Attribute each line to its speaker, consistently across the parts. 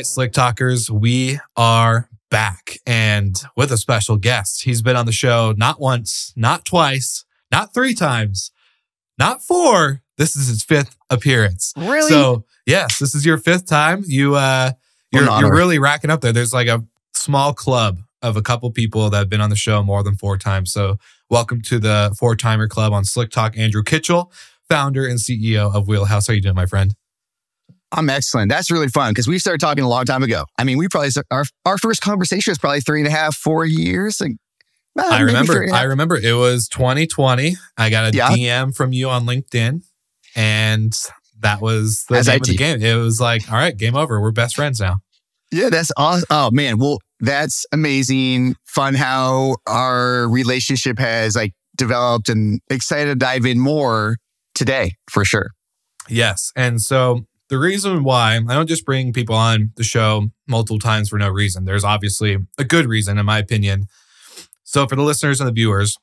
Speaker 1: right, Slick Talkers, we are back and with a special guest. He's been on the show not once, not twice, not 3 times, not 4. This is his 5th appearance.
Speaker 2: Really?
Speaker 1: So, yes, this is your 5th time. You're really racking up there. There's like a small club of a couple people that have been on the show more than 4 times. So, welcome to the 4-timer club on Slick Talk. Andrew Kitchell, founder and CEO of Wheelhouse. How are you doing, my friend?
Speaker 2: I'm excellent. That's really fun because we started talking a long time ago. I mean, we probably our first conversation was probably 3.5, 4 years.
Speaker 1: I remember it was 2020. I got a DM from you on LinkedIn, and that was the name of the game. It was like, all right, game over. We're best friends now.
Speaker 2: Yeah, that's awesome. Oh man, well, that's amazing. Fun how our relationship has developed, and excited to dive in more today for sure.
Speaker 1: Yes, and so the reason why I don't just bring people on the show multiple times for no reason. There's obviously a good reason, in my opinion. So for the listeners and the viewers,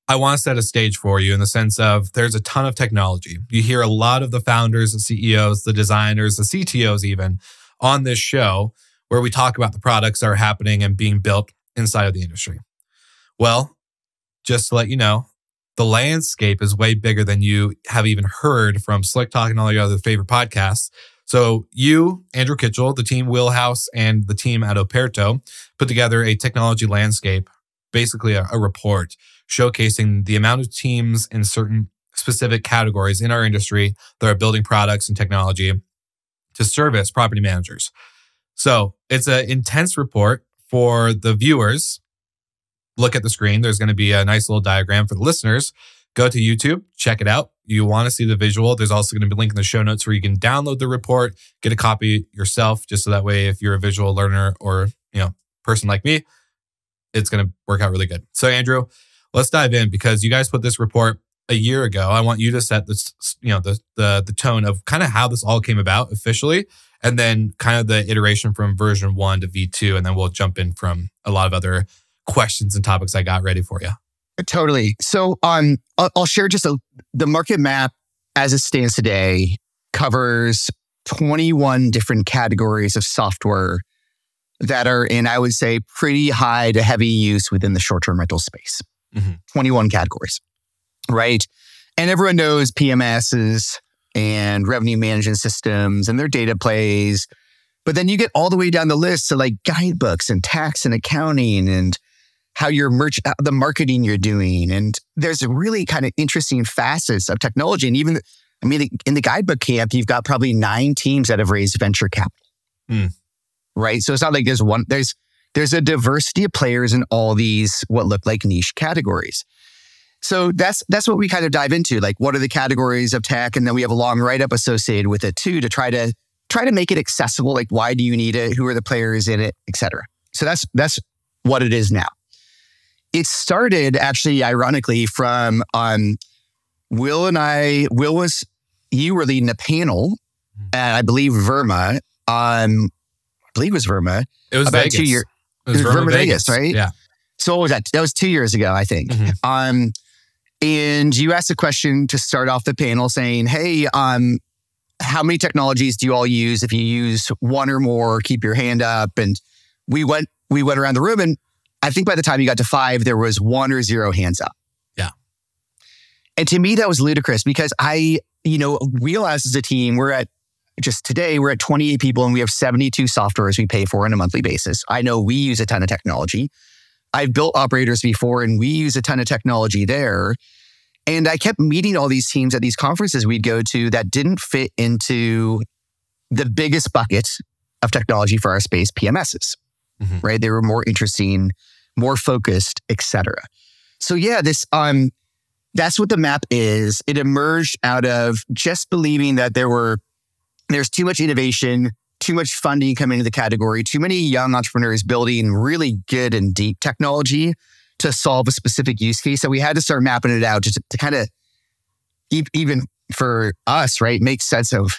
Speaker 1: I want to set a stage for you in the sense of there's a ton of technology. You hear a lot of the founders, the CEOs, the designers, the CTOs even on this show where we talk about the products that are happening and being built inside of the industry. Well, just to let you know, the landscape is way bigger than you have even heard from Slick Talk and all your other favorite podcasts. So you, Andrew Kitchell, the team Wheelhouse, and the team at Operto put together a technology landscape, basically a report showcasing the amount of teams in certain specific categories in our industry that are building products and technology to service property managers. So it's an intense report for the viewers. Look at the screen. There's going to be a nice little diagram for the listeners. Go to YouTube, check it out. You want to see the visual. There's also going to be a link in the show notes where you can download the report, get a copy yourself, just so that way if you're a visual learner or, person like me, it's going to work out really good. So Andrew, let's dive in because you guys put this report a year ago. I want you to set this, the tone of kind of how this all came about officially, and then kind of the iteration from version 1 to V2, and then we'll jump in from a lot of other questions and topics I got ready for you.
Speaker 2: Totally. So I'll share just the market map as it stands today covers 21 different categories of software that are in, I would say, pretty high to heavy use within the short-term rental space. 21 categories, right? And everyone knows PMSs and revenue management systems and their data plays. But then you get all the way down the list to guidebooks and tax and accounting and how you're the marketing you're doing. And there's really kind of interesting facets of technology. And even, in the guidebook camp, you've got probably 9 teams that have raised venture capital, right? So it's not like there's one, there's a diversity of players in all these, what look like niche categories. So that's what we kind of dive into. What are the categories of tech? And then we have a long write-up associated with it too, to try to make it accessible. Why do you need it? Who are the players in it, et cetera. So that's what it is now. It started actually, ironically, from Will and I. You were leading a panel, and I believe Verma. It was Verma.
Speaker 1: It was
Speaker 2: about
Speaker 1: Vegas.
Speaker 2: 2 years.
Speaker 1: It was Verma Vegas,
Speaker 2: right?
Speaker 1: Yeah.
Speaker 2: So what was that? That was 2 years ago, I think. And you asked a question to start off the panel, saying, "Hey, how many technologies do you all use? If you use one or more, keep your hand up." And we went around the room, and I think by the time you got to 5, there was 1 or 0 hands up.
Speaker 1: Yeah.
Speaker 2: And to me, that was ludicrous because I realized as a team, we're at 28 people and we have 72 softwares we pay for on a monthly basis. I know we use a ton of technology. I've built operators before and we use a ton of technology there. And I kept meeting all these teams at these conferences we'd go to that didn't fit into the biggest bucket of technology for our space, PMSs, right? They were more interesting, more focused, et cetera. So yeah, that's what the map is. It emerged out of just believing that there's too much innovation, too much funding coming into the category, too many young entrepreneurs building really good and deep technology to solve a specific use case. So we had to start mapping it out just to kind of, even for us, right, make sense of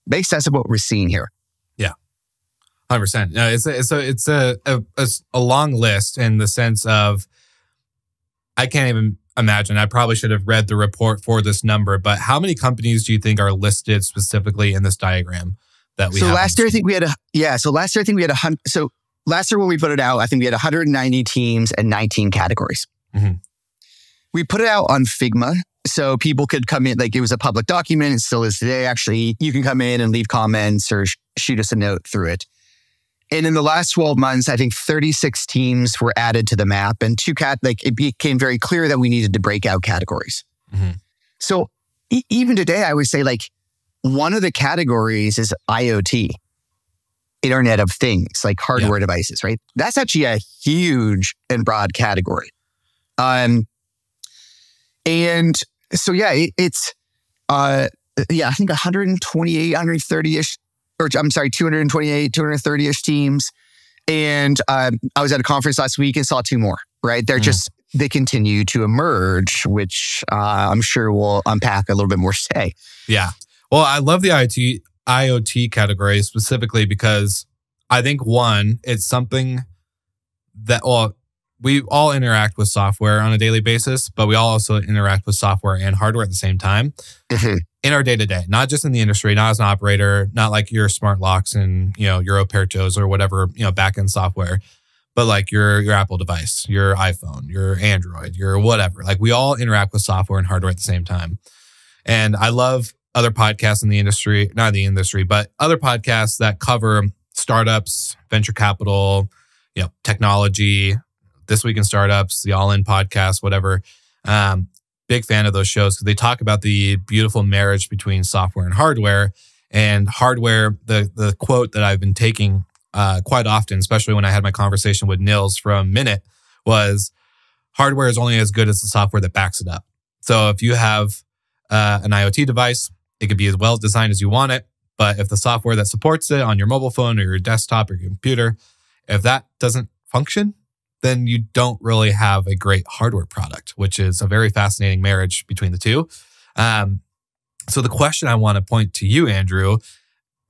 Speaker 2: what we're seeing here.
Speaker 1: Yeah, 100%. No, it's a long list in the sense of I can't even imagine. I probably should have read the report for this number, but how many companies do you think are listed specifically in this diagram that we
Speaker 2: So
Speaker 1: have?
Speaker 2: last year, I think we had So last year, I think we had 100. So last year when we put it out, I think we had 190 teams and 19 categories.
Speaker 1: Mhm.
Speaker 2: We put it out on Figma. So people could come in, like it was a public document. It still is today. Actually, you can come in and leave comments or shoot us a note through it. And in the last 12 months, I think 36 teams were added to the map, and it became very clear that we needed to break out categories.
Speaker 1: Mhm.
Speaker 2: So even today, I would say like one of the categories is IoT, Internet of Things, like hardware devices, right? That's actually a huge and broad category. And so, it's, I think 128, 130-ish, or I'm sorry, 228, 230-ish teams. And I was at a conference last week and saw two more, right? They continue to emerge, which I'm sure we'll unpack a little bit more today.
Speaker 1: Yeah. Well, I love the IoT category specifically because I think, one, it's something that, we all interact with software on a daily basis, but we all also interact with software and hardware at the same time in our day-to-day, not just in the industry, not as an operator, not like your smart locks and, your Opertos or whatever, back-end software, but like your Apple device, your iPhone, your Android, your whatever. Like we all interact with software and hardware at the same time. And I love other podcasts in the industry, not the industry, but other podcasts that cover startups, venture capital, technology, This Week in Startups, the All In podcast, whatever. Big fan of those shows because they talk about the beautiful marriage between software and hardware. And hardware, the quote that I've been taking quite often, especially when I had my conversation with Nils from Minute, was hardware is only as good as the software that backs it up. So if you have an IoT device, it could be as well designed as you want it. But if the software that supports it on your mobile phone or your desktop or your computer, if that doesn't function, then you don't really have a great hardware product, which is a very fascinating marriage between the two. So the question I want to point to you, Andrew,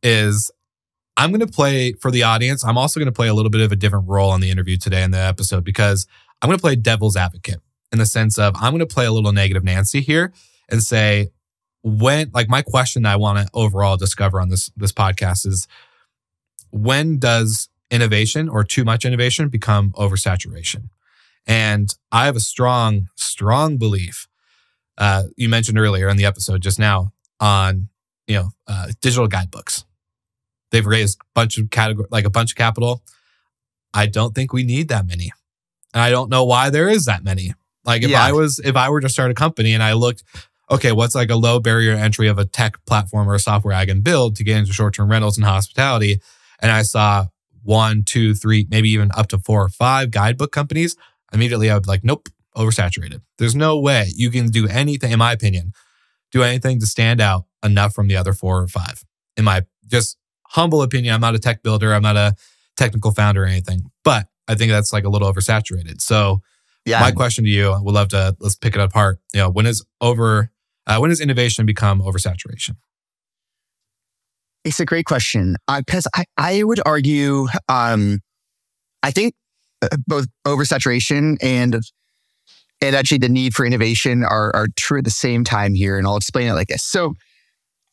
Speaker 1: is I'm going to play for the audience. I'm also going to play a little bit of a different role on the interview today in the episode because I'm going to play devil's advocate in the sense of I'm going to play a little negative Nancy here and say, my question that I want to overall discover on this podcast is, when does innovation or too much innovation become oversaturation? And I have a strong belief. You mentioned earlier in the episode just now on digital guidebooks. They've raised a bunch of capital. I don't think we need that many, and I don't know why there is that many. Like if I were to start a company and I looked, okay, what's like a low barrier entry of a tech platform or a software I can build to get into short-term rentals and hospitality, and I saw 1, 2, 3, maybe even up to 4 or 5 guidebook companies, immediately I would be like, nope, oversaturated. There's no way you can do anything, in my opinion, to stand out enough from the other 4 or 5. In my just humble opinion, I'm not a tech builder, I'm not a technical founder or anything, but I think that's like a little oversaturated. So my question to you, let's pick it apart. When does innovation become oversaturation?
Speaker 2: It's a great question because I would argue, I think both oversaturation and actually the need for innovation are true at the same time here. And I'll explain it like this. So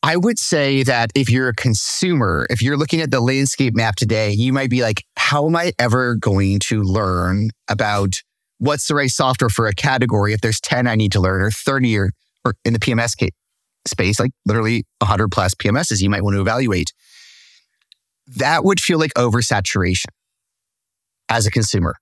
Speaker 2: I would say that if you're a consumer, if you're looking at the landscape map today, you might be like, how am I ever going to learn about what's the right software for a category if there's 10 I need to learn or 30 or in the PMS space, like literally 100 plus PMSs you might want to evaluate. That would feel like oversaturation as a consumer,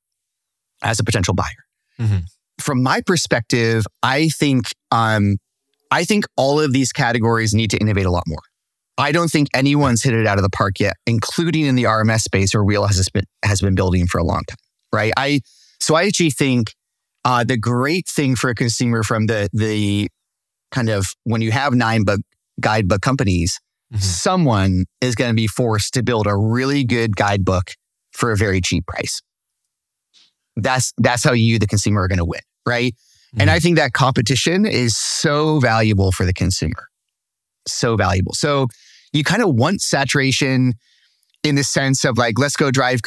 Speaker 2: as a potential buyer.
Speaker 1: Mm-hmm.
Speaker 2: From my perspective, I think all of these categories need to innovate a lot more. I don't think anyone's hit it out of the park yet, including in the RMS space where Wheelhouse has been building for a long time, right? So I actually think the great thing for a consumer from the kind of when you have 9 guidebook companies, someone is going to be forced to build a really good guidebook for a very cheap price. That's how you, the consumer, are going to win, right? Mm-hmm. And I think that competition is so valuable for the consumer. So valuable. So you kind of want saturation in the sense of like, let's go drive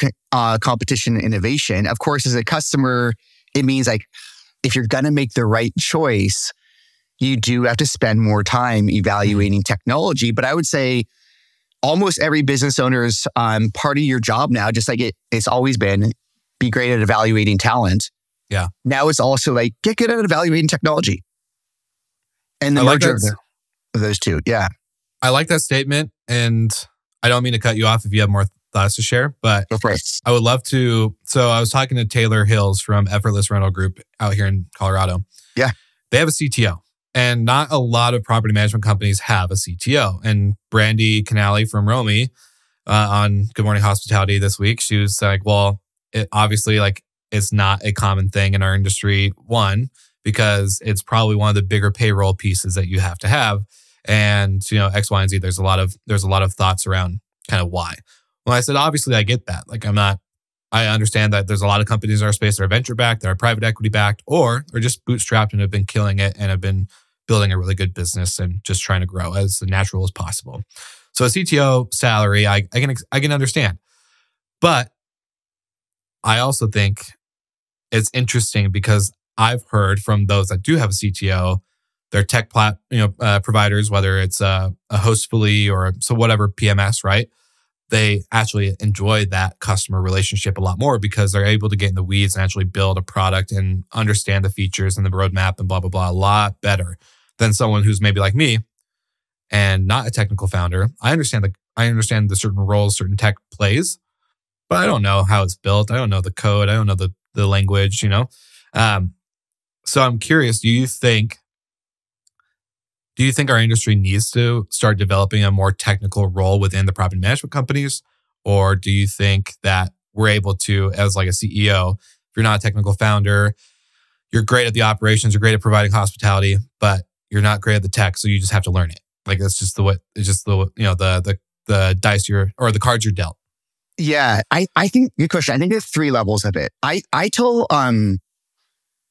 Speaker 2: competition and innovation. Of course, as a customer, it means like, if you're going to make the right choice, you do have to spend more time evaluating technology. But I would say almost every business owner's part of your job now, just like it's always been, be great at evaluating talent.
Speaker 1: Yeah.
Speaker 2: Now it's also like, get good at evaluating technology. And the
Speaker 1: I like
Speaker 2: merger
Speaker 1: that.
Speaker 2: of those two. Yeah.
Speaker 1: I like that statement. And I don't mean to cut you off if you have more thoughts to share, but
Speaker 2: Go for it.
Speaker 1: I would love to. So I was talking to Taylor Hills from Effortless Rental Group out here in Colorado.
Speaker 2: Yeah.
Speaker 1: They have a CTO. And not a lot of property management companies have a CTO. And Brandy Canali from Romy on Good Morning Hospitality this week, she was like, well, it obviously like it's not a common thing in our industry. One, because it's probably one of the bigger payroll pieces that you have to have. And, you know, X, Y, and Z, there's a lot of thoughts around kind of why. Well, I said, obviously I get that. Like I understand that there's a lot of companies in our space that are venture backed, that are private equity backed, or are just bootstrapped and have been killing it and have been building a really good business and just trying to grow as natural as possible. So a CTO salary, I can understand. But I also think it's interesting because I've heard from those that do have a CTO, their tech providers, whether it's a Hostfully or so whatever PMS, right? They actually enjoy that customer relationship a lot more because they're able to get in the weeds and actually build a product and understand the features and the roadmap and blah, blah, blah a lot better than someone who's maybe like me and not a technical founder. I understand the certain roles, certain tech plays, but I don't know how it's built. I don't know the code. I don't know the language, you know? So I'm curious, do you think our industry needs to start developing a more technical role within the property management companies? Or do you think that we're able to, as like a CEO, if you're not a technical founder, you're great at the operations, you're great at providing hospitality, but you're not great at the tech, so you just have to learn it. Like that's just the dice or the cards you're dealt.
Speaker 2: Yeah, I think good question. I think there's three levels of it. I tell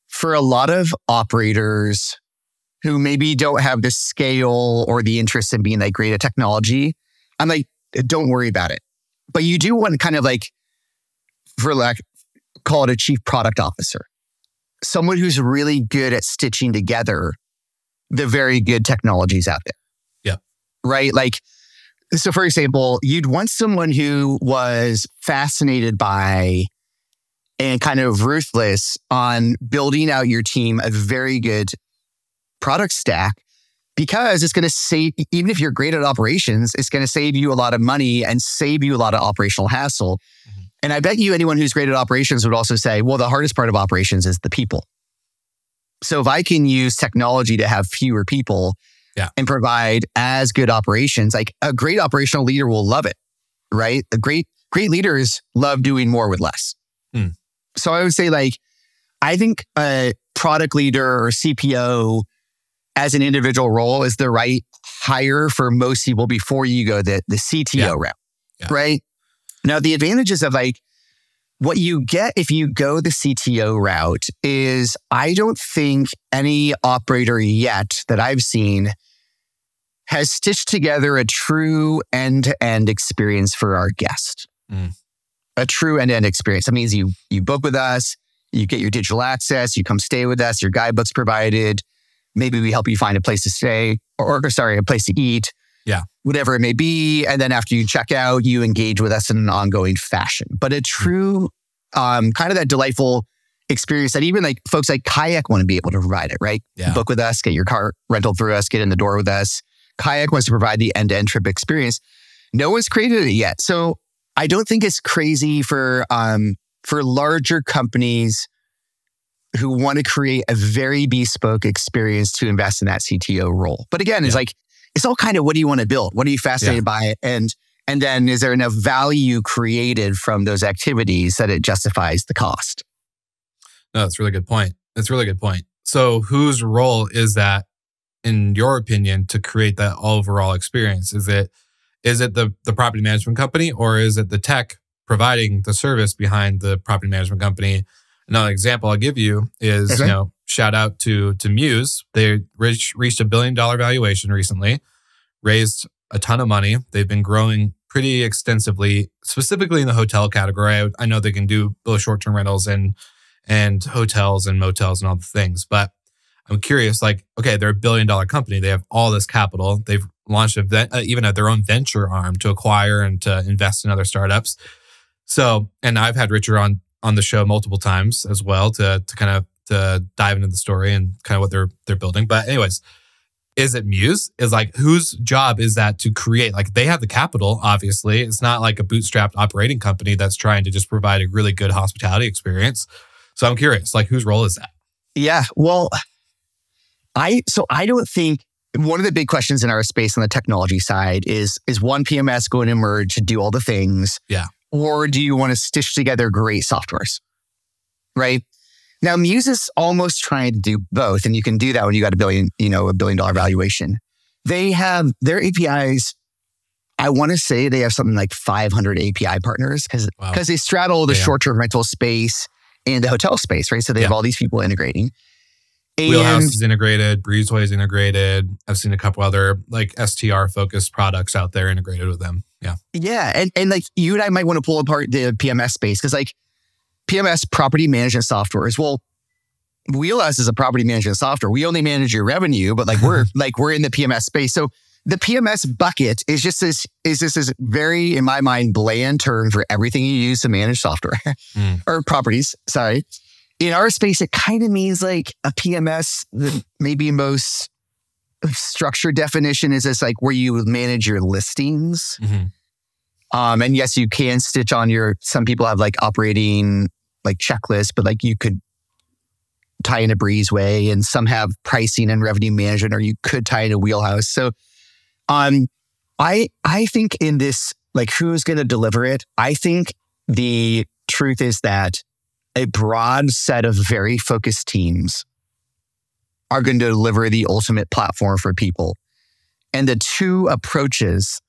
Speaker 2: for a lot of operators who maybe don't have the scale or the interest in being like great at technology, I'm like, don't worry about it. But you do want kind of like, for lack, call it a chief product officer, someone who's really good at stitching together the very good technologies out there.
Speaker 1: Yeah.
Speaker 2: Right? Like, so for example, you'd want someone who was fascinated by and kind of ruthless on building out your team a very good product stack, because it's going to save, even if you're great at operations, it's going to save you a lot of money and save you a lot of operational hassle. Mm-hmm. And I bet you anyone who's great at operations would also say, well, the hardest part of operations is the people. So if I can use technology to have fewer people and provide as good operations, like a great operational leader will love it, right? Great leaders love doing more with less. Mm. So I would say like, I think a product leader or CPO as an individual role is the right hire for most people before you go the CTO route, right? Now, the advantages of like what you get if you go the CTO route is I don't think any operator yet that I've seen has stitched together a true end-to-end experience for our guest. Mm. A true end-to-end experience. That means you book with us, you get your digital access, you come stay with us, your guidebooks provided. Maybe we help you find a place to stay or a place to eat. Yeah. Whatever it may be. And then after you check out, you engage with us in an ongoing fashion. But a true, kind of that delightful experience that even like folks like Kayak want to be able to provide it, right? Yeah. Book with us, get your car rental through us, get in the door with us. Kayak wants to provide the end-to-end trip experience. No one's created it yet. So I don't think it's crazy for larger companies who want to create a very bespoke experience to invest in that CTO role. But again, it's like, it's all kind of what do you want to build? What are you fascinated by? And then is there enough value created from those activities that it justifies the cost?
Speaker 1: No, that's a really good point. That's a really good point. So whose role is that, in your opinion, to create that overall experience? Is it the property management company, or is it the tech providing the service behind the property management company? Another example I'll give you is, shout out to Muse. They reached $1 billion valuation recently, raised a ton of money. They've been growing pretty extensively, specifically in the hotel category. I know they can do both short-term rentals and hotels and motels and all the things. But I'm curious, like, okay, they're $1 billion company. They have all this capital. They've launched even their own venture arm to acquire and to invest in other startups. So, and I've had Richard on the show multiple times as well to dive into the story and kind of what they're building. But anyways, is it Muse? Is like, whose job is that to create? Like, they have the capital, obviously. It's not like a bootstrapped operating company that's trying to just provide a really good hospitality experience. So I'm curious, like, whose role is that?
Speaker 2: Yeah, well, I don't think one of the big questions in our space on the technology side is one PMS going to emerge to do all the things?
Speaker 1: Yeah.
Speaker 2: Or do you want to stitch together great softwares? Right? Now, Muse is almost trying to do both, and you can do that when you got a $1 billion valuation. They have their APIs. I want to say they have something like 500 API partners because they straddle the short-term rental space and the hotel space, right? So they have all these people integrating.
Speaker 1: Wheelhouse is integrated. Breezeway is integrated. I've seen a couple other like STR-focused products out there integrated with them. Yeah.
Speaker 2: Yeah, and like you and I might want to pull apart the PMS space because like PMS, property management software, is, well, Wheelhouse is a property management software. We only manage your revenue, but like we're in the PMS space. So the PMS bucket is just this very, in my mind, bland term for everything you use to manage software or properties. Sorry. In our space, it kind of means like a PMS. The maybe most structured definition is this, like where you manage your listings. And yes, you can stitch on some people have like operating like checklists, but like you could tie in a Breezeway, and some have pricing and revenue management, or you could tie in a Wheelhouse. So I think in this, like, who's going to deliver it? I think the truth is that a broad set of very focused teams are going to deliver the ultimate platform for people. And the two approaches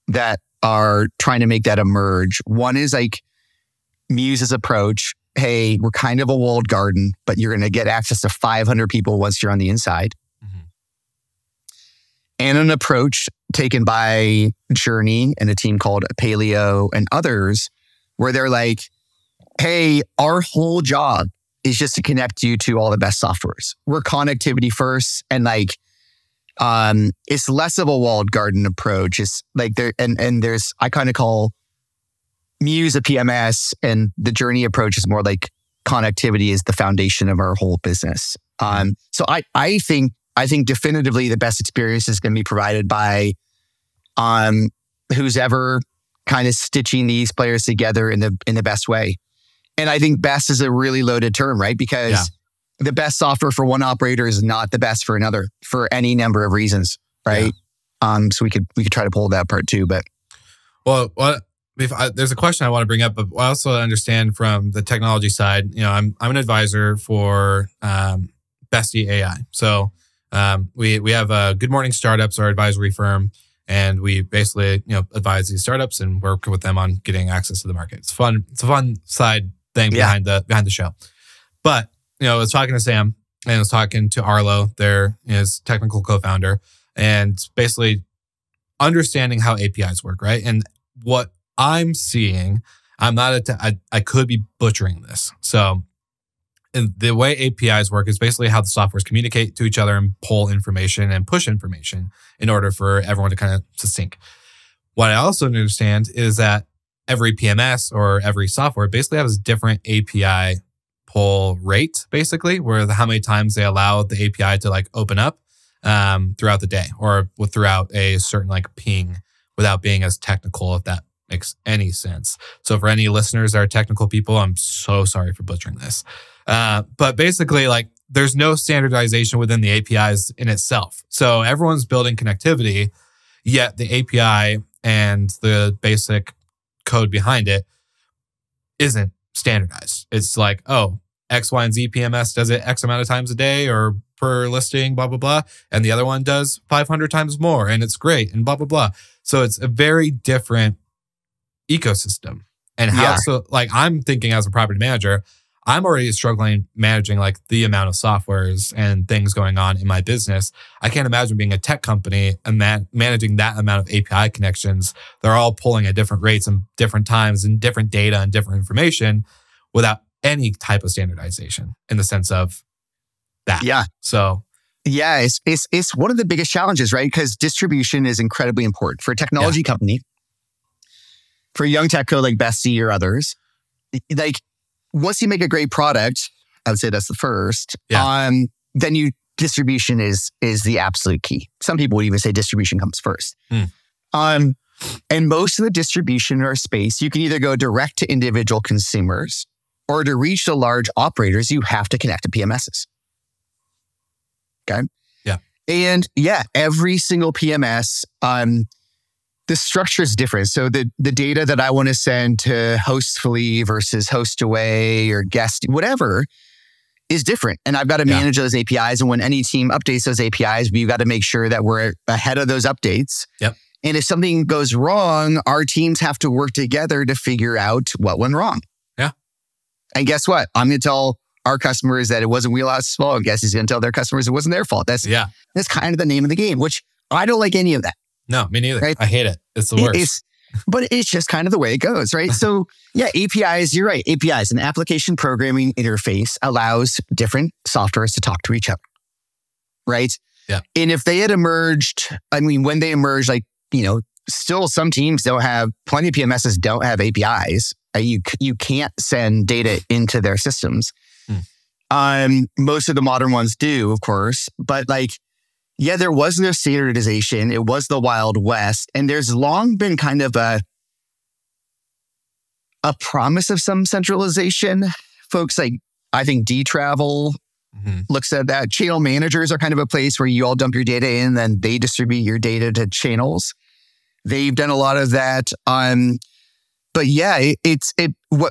Speaker 2: that are trying to make that emerge, one is like Muse's approach. Hey, we're kind of a walled garden, but you're going to get access to 500 people once you're on the inside. And an approach taken by Journey and a team called Paleo and others, where they're like, hey, our whole job is just to connect you to all the best softwares. We're connectivity first, and like, it's less of a walled garden approach. It's like I kind of call Muse a PMS, and the Journey approach is more like connectivity is the foundation of our whole business. So I think definitively the best experience is going to be provided by who's ever kind of stitching these players together in the best way. And I think best is a really loaded term, right? Because the best software for one operator is not the best for another for any number of reasons, right? So we could try to pull that apart too. But
Speaker 1: there's a question I want to bring up, but I also understand from the technology side. I'm an advisor for Bestie AI. So we have Good Morning Startups, our advisory firm, and we basically advise these startups and work with them on getting access to the market. It's fun. It's a fun side thing behind the show. But I was talking to Sam and I was talking to Arlo, his technical co-founder, and basically understanding how APIs work, right? And what I'm seeing, I could be butchering this. So the way APIs work is basically how the softwares communicate to each other and pull information and push information in order for everyone to kind of sync. What I also understand is that every PMS or every software basically has a different API pull rate, basically, where how many times they allow the API to like open up throughout the day or throughout a certain like ping, without being as technical, if that makes any sense. So for any listeners that are technical people, I'm so sorry for butchering this. But basically, like, there's no standardization within the APIs in itself. So everyone's building connectivity, yet the API and the basic code behind it isn't standardized. It's like, oh, X, Y, and Z PMS does it X amount of times a day or per listing, blah, blah, blah. And the other one does 500 times more and it's great and blah, blah, blah. So it's a very different ecosystem. And so like, I'm thinking as a property manager, I'm already struggling managing like the amount of softwares and things going on in my business. I can't imagine being a tech company and managing that amount of API connections. They're all pulling at different rates and different times and different data and different information without any type of standardization in the sense of that.
Speaker 2: Yeah.
Speaker 1: So
Speaker 2: Yeah, it's one of the biggest challenges, right? Because distribution is incredibly important for a technology company, for a young tech co like Bessie or others. Like, once you make a great product, I would say that's the first. Then distribution is the absolute key. Some people would even say distribution comes first. And most of the distribution in our space, you can either go direct to individual consumers, or to reach the large operators, you have to connect to PMSs. Okay.
Speaker 1: Yeah.
Speaker 2: And every single PMS, the structure is different. So the data that I want to send to Hostfully versus Hostaway or Guest, whatever, is different. And I've got to manage those APIs. And when any team updates those APIs, we've got to make sure that we're ahead of those updates.
Speaker 1: Yep.
Speaker 2: And if something goes wrong, our teams have to work together to figure out what went wrong.
Speaker 1: Yeah.
Speaker 2: And guess what? I'm going to tell our customers that it wasn't Wheelhouse's fault. I guess he's going to tell their customers it wasn't their fault. That's kind of the name of the game, which I don't like any of that.
Speaker 1: No, me neither.
Speaker 2: Right?
Speaker 1: I hate it. It's the worst.
Speaker 2: But it's just kind of the way it goes, right? So APIs, you're right. APIs, an application programming interface, allows different softwares to talk to each other, right?
Speaker 1: Yeah.
Speaker 2: And if they had emerged, when they emerged, still some teams plenty of PMSs don't have APIs. You can't send data into their systems. Most of the modern ones do, of course, but there was no standardization. It was the Wild West. And there's long been kind of a promise of some centralization. Folks I think D-Travel looks at that. Channel managers are kind of a place where you all dump your data in, then they distribute your data to channels. They've done a lot of that. But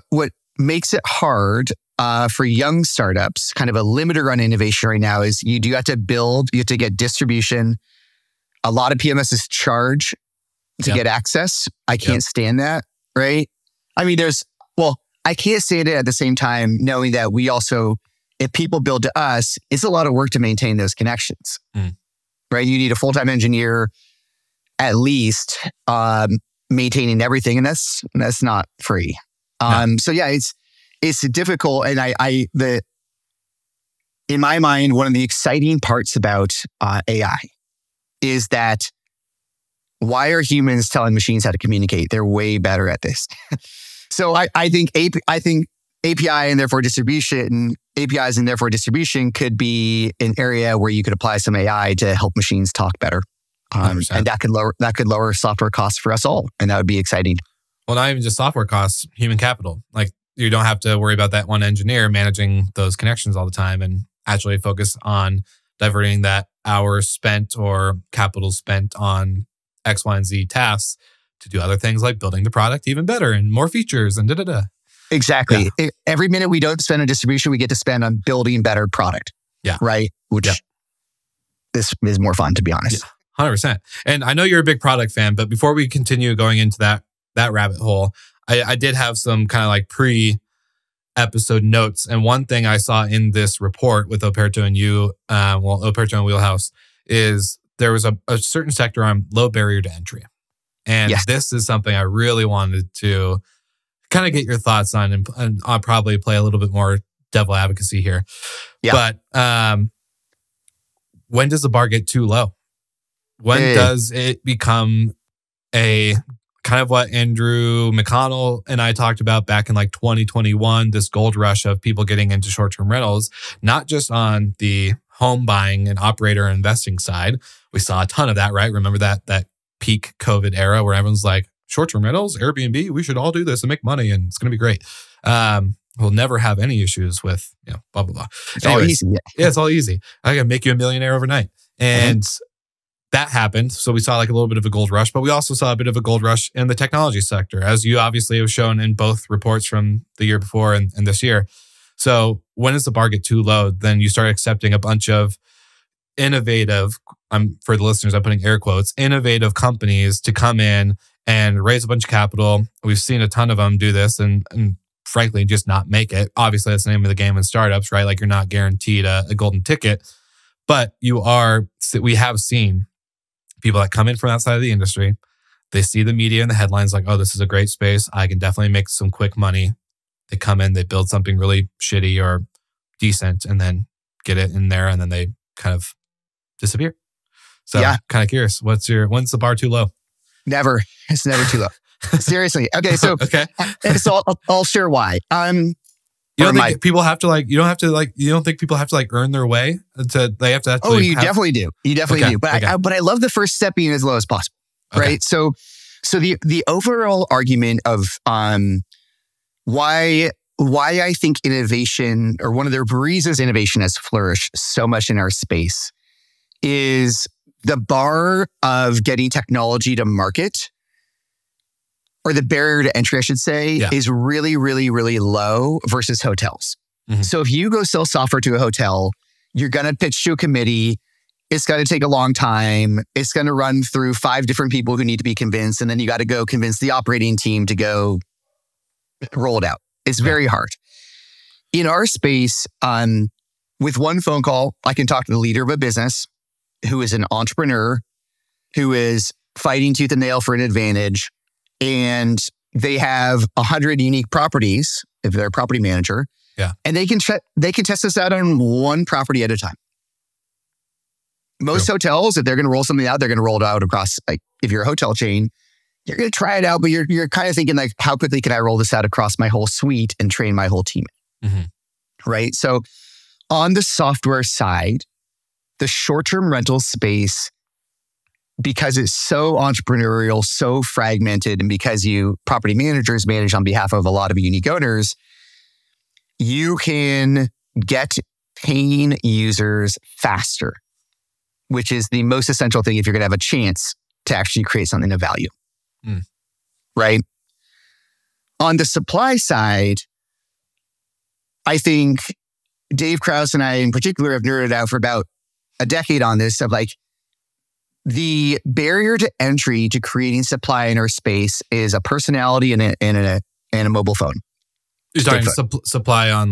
Speaker 2: what makes it hard for young startups, kind of a limiter on innovation right now, is you have to get distribution. A lot of PMSs charge to get access. I can't stand that, right? I can't stand it at the same time, knowing that we also, if people build to us, it's a lot of work to maintain those connections, right? You need a full-time engineer at least maintaining everything, and that's not free. It's difficult, and in my mind, one of the exciting parts about AI is that why are humans telling machines how to communicate? They're way better at this. So I think APIs and therefore distribution could be an area where you could apply some AI to help machines talk better, and that could lower software costs for us all, and that would be exciting.
Speaker 1: Well, not even just software costs, human capital. You don't have to worry about that one engineer managing those connections all the time, and actually focus on diverting that hour spent or capital spent on X, Y, and Z tasks to do other things like building the product even better and more features and da-da-da.
Speaker 2: Exactly. Yeah. Every minute we don't spend on distribution, we get to spend on building better product.
Speaker 1: Yeah.
Speaker 2: Right? Which this is more fun, to be honest.
Speaker 1: Yeah, 100%. And I know you're a big product fan, but before we continue going into that rabbit hole, I did have some kind of pre-episode notes. And one thing I saw in this report with Operto and Operto and Wheelhouse is there was a certain sector on low barrier to entry. And this is something I really wanted to kind of get your thoughts on, and I'll probably play a little bit more devil advocacy here. Yeah. But when does the bar get too low? When does it become a kind of what Andrew McConnell and I talked about back in 2021, this gold rush of people getting into short-term rentals, not just on the home buying and operator investing side. We saw a ton of that, right? Remember that peak COVID era where everyone's like, short-term rentals, Airbnb, we should all do this and make money and it's going to be great. We'll never have any issues with, blah, blah, blah.
Speaker 2: It's all easy.
Speaker 1: Yeah, it's all easy. I can make you a millionaire overnight. And that happened. So we saw a little bit of a gold rush, but we also saw a bit of a gold rush in the technology sector, as you obviously have shown in both reports from the year before and this year. So when does the bar get too low? Then you start accepting a bunch of innovative, for the listeners, I'm putting air quotes, innovative companies to come in and raise a bunch of capital. We've seen a ton of them do this and frankly, just not make it. Obviously, that's the name of the game in startups, right? You're not guaranteed a golden ticket, but we have seen people that come in from outside of the industry. They see the media and the headlines oh, this is a great space. I can definitely make some quick money. They come in, they build something really shitty or decent and then get it in there. And then they kind of disappear. So
Speaker 2: Yeah.
Speaker 1: kind of curious, when's the bar too low?
Speaker 2: Never. It's never too low. Seriously. Okay. So,
Speaker 1: Okay.
Speaker 2: so I'll share why.
Speaker 1: You don't think people have to you don't think people have to earn their way they have to actually.
Speaker 2: Oh, you definitely do. You definitely do. But I love the first step being as low as possible.
Speaker 1: Okay.
Speaker 2: Right. So the overall argument of why I think innovation, or one of the reasons innovation has flourished so much in our space, is the bar of getting technology to market, or the barrier to entry, I should say, is really, really, really low versus hotels.
Speaker 1: Mm-hmm.
Speaker 2: So if you go sell software to a hotel, you're going to pitch to a committee. It's going to take a long time. It's going to run through 5 different people who need to be convinced. And then you got to go convince the operating team to go roll it out. It's very hard. In our space, with one phone call, I can talk to the leader of a business who is an entrepreneur, who is fighting tooth and nail for an advantage. And they have 100 unique properties if they're a property manager.
Speaker 1: Yeah.
Speaker 2: And they can test this out on one property at a time. Most hotels, if they're going to roll something out, they're going to roll it out across, if you're a hotel chain, you're going to try it out, but you're kind of thinking how quickly can I roll this out across my whole suite and train my whole team?
Speaker 1: Mm-hmm.
Speaker 2: Right? So on the software side, the short-term rental space, because it's so entrepreneurial, so fragmented, and because property managers manage on behalf of a lot of unique owners, you can get paying users faster, which is the most essential thing if you're going to have a chance to actually create something of value. Right? On the supply side, I think Dave Krause and I in particular have nerded out for about a decade on this, of the barrier to entry to creating supply in our space is a personality and a mobile phone.
Speaker 1: You're talking supply on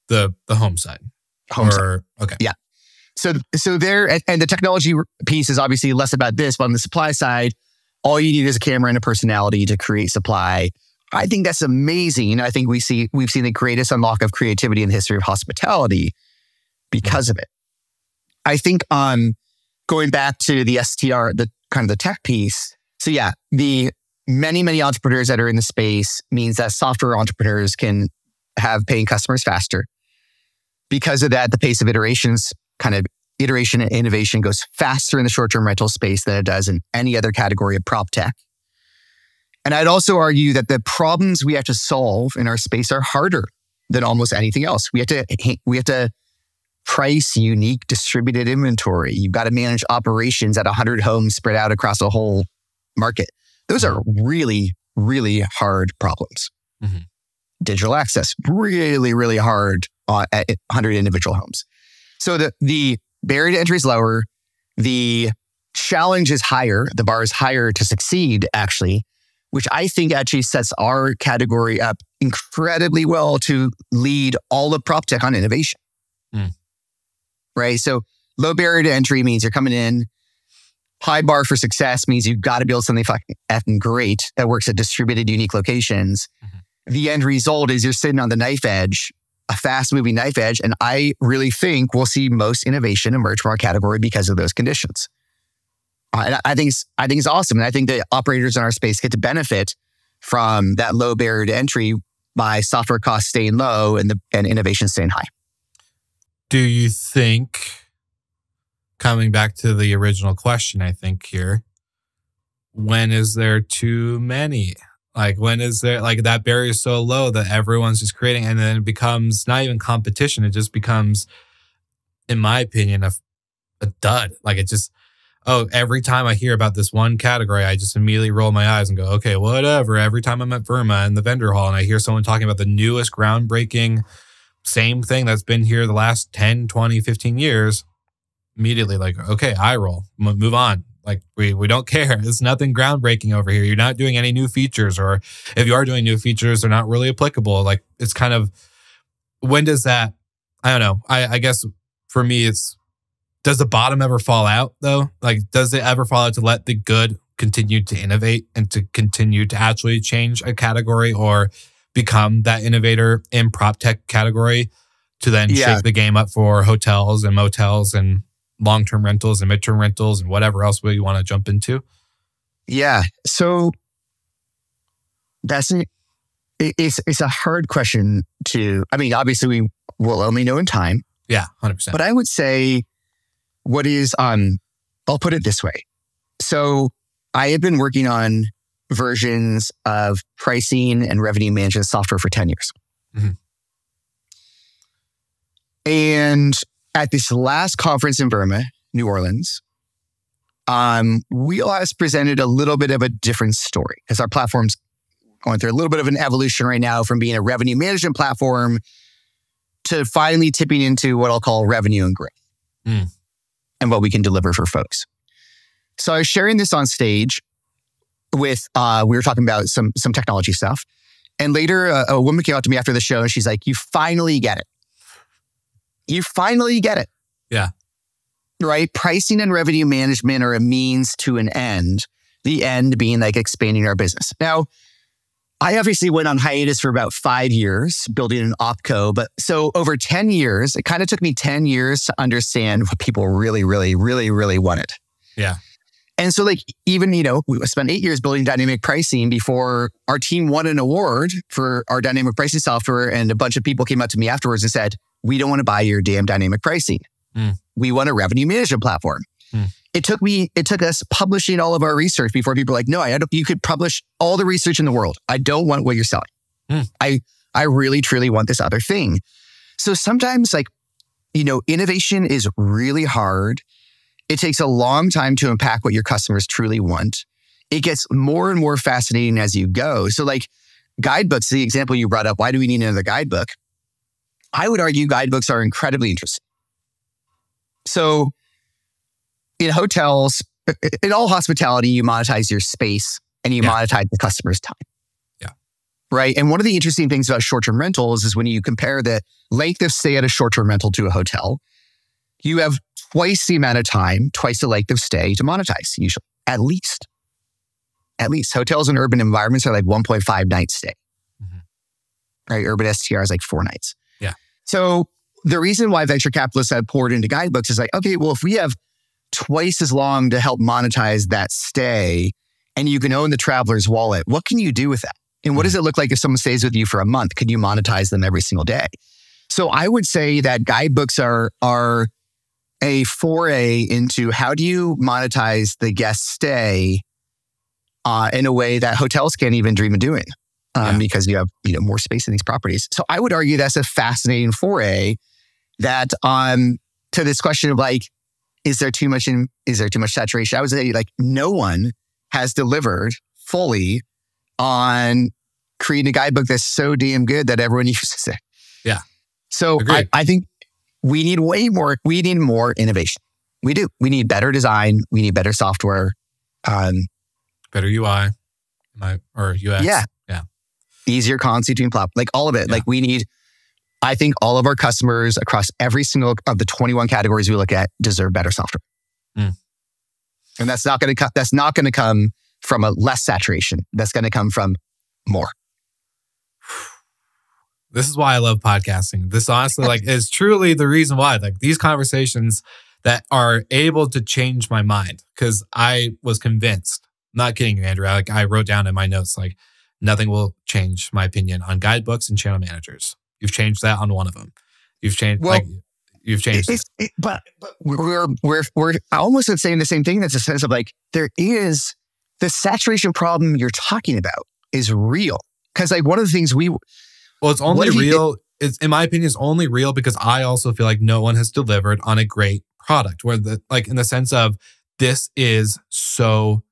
Speaker 1: the home side. Okay.
Speaker 2: Yeah. So there, and the technology piece is obviously less about this, but on the supply side, all you need is a camera and a personality to create supply. I think that's amazing. I think we've seen the greatest unlock of creativity in the history of hospitality because of it. I think going back to the STR, the kind of the tech piece. So yeah, the many entrepreneurs that are in the space means that software entrepreneurs can have paying customers faster. Because of that, the pace of iteration and innovation goes faster in the short-term rental space than it does in any other category of prop tech. And I'd also argue that the problems we have to solve in our space are harder than almost anything else. We have to price unique distributed inventory. You've got to manage operations at 100 homes spread out across a whole market. Those are really, really hard problems.
Speaker 1: Mm-hmm.
Speaker 2: Digital access, really, really hard at 100 individual homes. So the barrier to entry is lower. The challenge is higher. The bar is higher to succeed, actually, which I think actually sets our category up incredibly well to lead all of prop tech on innovation. Right? So low barrier to entry means you're coming in. High bar for success means you've got to build something fucking effing great that works at distributed, unique locations. Mm-hmm. The end result is you're sitting on the knife edge, a fast-moving knife edge, and I really think we'll see most innovation emerge from our category because of those conditions. And I think it's awesome, and I think the operators in our space get to benefit from that low barrier to entry by software costs staying low and innovation staying high.
Speaker 1: Do you think, coming back to the original question, I think here, when is there too many? When is there, that barrier is so low that everyone's just creating, and then it becomes not even competition. It just becomes, in my opinion, a dud. Every time I hear about this one category, I just immediately roll my eyes and go, okay, whatever. Every time I'm at Verma in the vendor hall and I hear someone talking about the newest groundbreaking, same thing that's been here the last 10, 20, 15 years, immediately okay, eye roll, move on. We don't care. It's nothing groundbreaking over here. You're not doing any new features, or if you are doing new features, they're not really applicable. It's kind of, when does that, I don't know. I guess for me, does the bottom ever fall out though? Does it ever fall out to let the good continue to innovate and to continue to actually change a category or become that innovator in prop tech category to then shake the game up for hotels and motels and long-term rentals and midterm rentals and whatever else we want to jump into?
Speaker 2: Yeah. So it's a hard question to, I mean, obviously we will only know in time.
Speaker 1: Yeah, 100%.
Speaker 2: But I would say I'll put it this way. So I have been working on versions of pricing and revenue management software for 10 years.
Speaker 1: Mm-hmm.
Speaker 2: And at this last conference in Burma, New Orleans, Wheelhouse presented a little bit of a different story because our platform's going through a little bit of an evolution right now from being a revenue management platform to finally tipping into what I'll call revenue and growth and what we can deliver for folks. So I was sharing this on stage with, we were talking about some technology stuff. And later a woman came up to me after the show and she's like, you finally get it. You finally get it.
Speaker 1: Yeah.
Speaker 2: Right? Pricing and revenue management are a means to an end. The end being like expanding our business. Now, I obviously went on hiatus for about 5 years building an opco. But so over 10 years, it kind of took me 10 years to understand what people really, really, really, really wanted.
Speaker 1: Yeah.
Speaker 2: And so like even, we spent 8 years building dynamic pricing before our team won an award for our dynamic pricing software. And a bunch of people came up to me afterwards and said, we don't want to buy your damn dynamic pricing. We want a revenue management platform. It took us publishing all of our research before people were like, no, you could publish all the research in the world. I don't want what you're selling. I really, truly want this other thing. So sometimes innovation is really hard. It takes a long time to unpack what your customers truly want. It gets more and more fascinating as you go. So like guidebooks, the example you brought up, why do we need another guidebook? I would argue guidebooks are incredibly interesting. So in hotels, in all hospitality, you monetize your space and you monetize the customer's time.
Speaker 1: Yeah.
Speaker 2: Right. And one of the interesting things about short-term rentals is when you compare the length of stay at a short-term rental to a hotel, you have twice the amount of time, twice the length of stay to monetize, usually, at least. At least. Hotels in urban environments are like 1.5 nights stay. Right? Urban STR is like 4 nights.
Speaker 1: Yeah.
Speaker 2: So the reason why venture capitalists have poured into guidebooks is like, okay, well, if we have twice as long to help monetize that stay and you can own the traveler's wallet, what can you do with that? And what does it look like if someone stays with you for a month? Can you monetize them every single day? So I would say that guidebooks are a foray into how do you monetize the guest stay in a way that hotels can't even dream of doing because you have more space in these properties. So I would argue that's a fascinating foray that to this question of like, is there too much saturation? I would say like no one has delivered fully on creating a guidebook that's so damn good that everyone uses it.
Speaker 1: Yeah.
Speaker 2: So I think we need we need more innovation. We do. We need better design. We need better software.
Speaker 1: Better UI or UX.
Speaker 2: Yeah. Easier constituting platform, like all of it. Yeah. Like I think all of our customers across every single of the 21 categories we look at deserve better software. And that's not going to come from a less saturation. That's going to come from more.
Speaker 1: This is why I love podcasting. This honestly is truly the reason why these conversations that are able to change my mind, because I was convinced, I'm not kidding you, Andrew. I wrote down in my notes, nothing will change my opinion on guidebooks and channel managers. You've changed that on one of them. You've changed, you've changed it.
Speaker 2: But we're almost saying the same thing. That's a sense of there is the saturation problem you're talking about is real. Because one of the things
Speaker 1: it's only real. In my opinion, it's only real because I also feel like no one has delivered on a great product. Where in the sense of this is so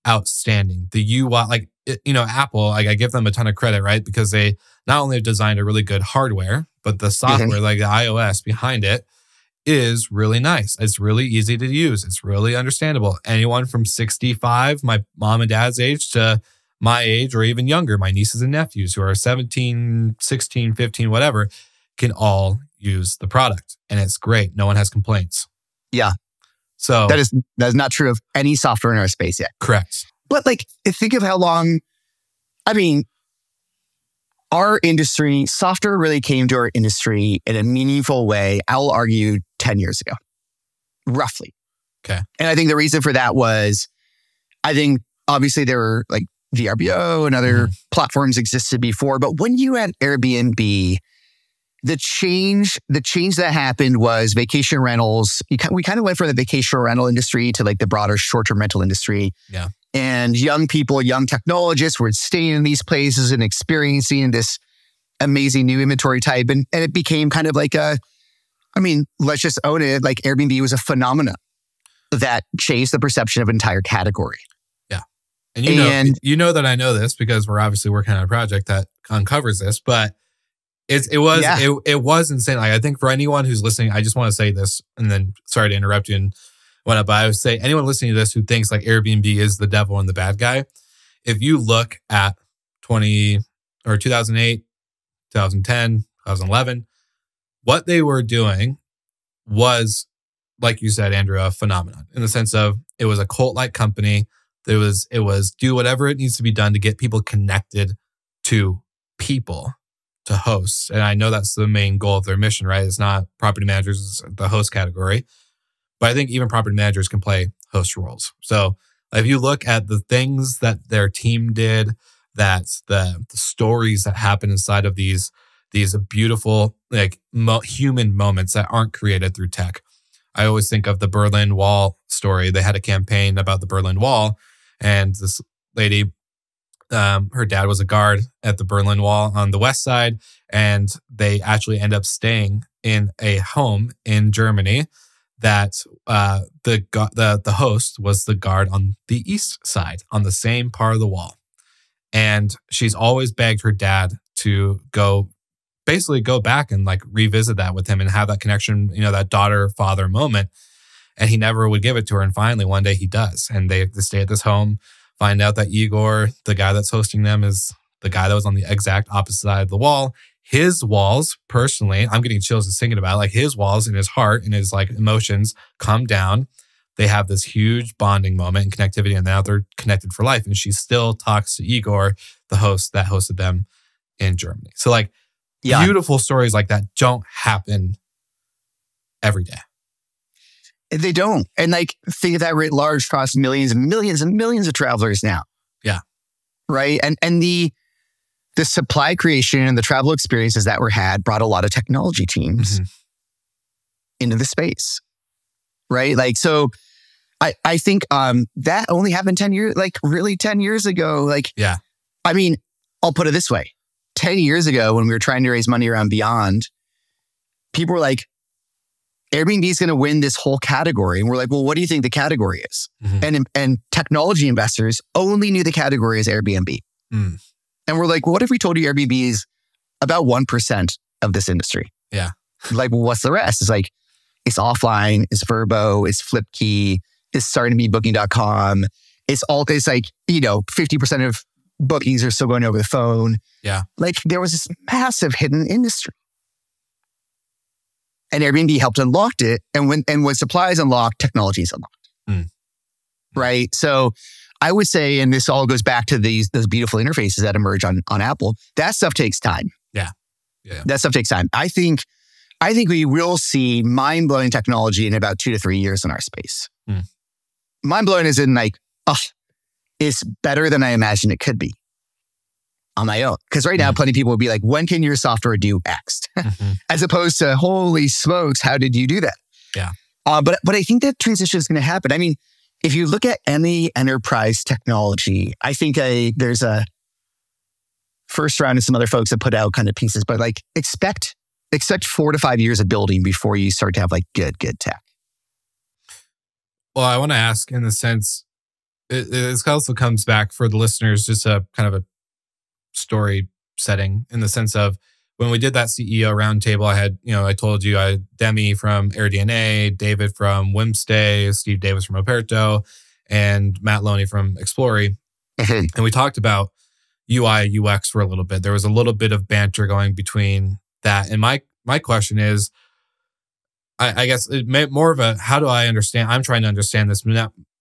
Speaker 1: outstanding. The UI, Apple, I give them a ton of credit, right? Because they not only have designed a really good hardware, but the software, the iOS behind it, is really nice. It's really easy to use. It's really understandable. Anyone from 65, my mom and dad's age, to my age or even younger, my nieces and nephews who are 17, 16, 15, whatever, can all use the product. And it's great. No one has complaints.
Speaker 2: Yeah.
Speaker 1: So
Speaker 2: that is not true of any software in our space yet.
Speaker 1: Correct.
Speaker 2: But think of how long, our industry, software really came to our industry in a meaningful way, I'll argue 10 years ago. roughly.
Speaker 1: Okay.
Speaker 2: And I think the reason for that was, I think obviously there were like VRBO and other platforms existed before, but when you had Airbnb, the change that happened was vacation rentals. We kind of went from the vacation rental industry to like the broader short-term rental industry.
Speaker 1: Yeah.
Speaker 2: And young people, young technologists were staying in these places and experiencing this amazing new inventory type. And it became kind of like let's just own it. Like Airbnb was a phenomenon that changed the perception of an entire category.
Speaker 1: Yeah. And you know that I know this because we're obviously working on a project that uncovers this, but it was insane. Like, I think for anyone who's listening, I just want to say this, and then sorry to interrupt you and whatnot, but I would say anyone listening to this who thinks like Airbnb is the devil and the bad guy, if you look at 2008, 2010, 2011, what they were doing was, like you said, Andrew, a phenomenon in the sense of it was a cult-like company. It was do whatever it needs to be done to get people connected to people, to hosts. And I know that's the main goal of their mission, right? It's not property managers, it's the host category. But I think even property managers can play host roles. So if you look at the things that their team did, that the stories that happen inside of these beautiful like human moments that aren't created through tech. I always think of the Berlin Wall story. They had a campaign about the Berlin Wall, and this lady, her dad was a guard at the Berlin Wall on the west side, and they actually end up staying in a home in Germany that the host was the guard on the east side, on the same part of the wall. And she's always begged her dad to basically go back and like revisit that with him and have that connection, that daughter-father moment. And he never would give it to her. And finally, one day he does. And they stay at this home, find out that Igor, the guy that's hosting them, is the guy that was on the exact opposite side of the wall. His walls, personally, I'm getting chills just thinking about it, like his walls and his heart and his like emotions come down. They have this huge bonding moment and connectivity, and now they're connected for life. And she still talks to Igor, the host that hosted them in Germany. So like, beautiful stories like that don't happen every day.
Speaker 2: They don't. And like, think of that writ large across millions and millions and millions of travelers now.
Speaker 1: Yeah.
Speaker 2: Right. And the supply creation and the travel experiences that were had brought a lot of technology teams into the space. Right. Like, so I think that only happened 10 years, like really 10 years ago. Like,
Speaker 1: yeah.
Speaker 2: I mean, I'll put it this way. 10 years ago, when we were trying to raise money around Beyond, people were like, Airbnb is going to win this whole category. And we're like, well, what do you think the category is? And technology investors only knew the category as Airbnb. And we're like, well, what if we told you Airbnb is about 1% of this industry?
Speaker 1: Yeah.
Speaker 2: Like, well, what's the rest? It's like, it's offline, it's Vrbo, it's Flipkey, it's starting to be Booking.com. It's like, 50% of bookings are still going over the phone.
Speaker 1: Yeah. Like
Speaker 2: there was this massive hidden industry. And Airbnb helped unlock it. And when supply is unlocked, technology is unlocked. Right? So I would say, and this all goes back to those beautiful interfaces that emerge on Apple, that stuff takes time.
Speaker 1: Yeah.
Speaker 2: That stuff takes time. I think we will see mind-blowing technology in about 2 to 3 years in our space. Mind-blowing is in like, it's better than I imagined it could be on my own. Because right now, plenty of people would be like, when can your software do X? As opposed to, holy smokes, how did you do that?
Speaker 1: Yeah.
Speaker 2: But I think that transition is going to happen. I mean, if you look at any enterprise technology, I think there's a first round of some other folks that put out kind of pieces, but like expect 4 to 5 years of building before you start to have like good tech.
Speaker 1: Well, I want to ask in the sense, this also comes back for the listeners, just a kind of a story setting in the sense of when we did that CEO roundtable, I had, I told you, I had Demi from AirDNA, David from Wimstay, Steve Davis from Operto, and Matt Loney from Explory. And we talked about UI, UX for a little bit. There was a little bit of banter going between that. And my question is, I guess it may more of a, how do I understand? I'm trying to understand this.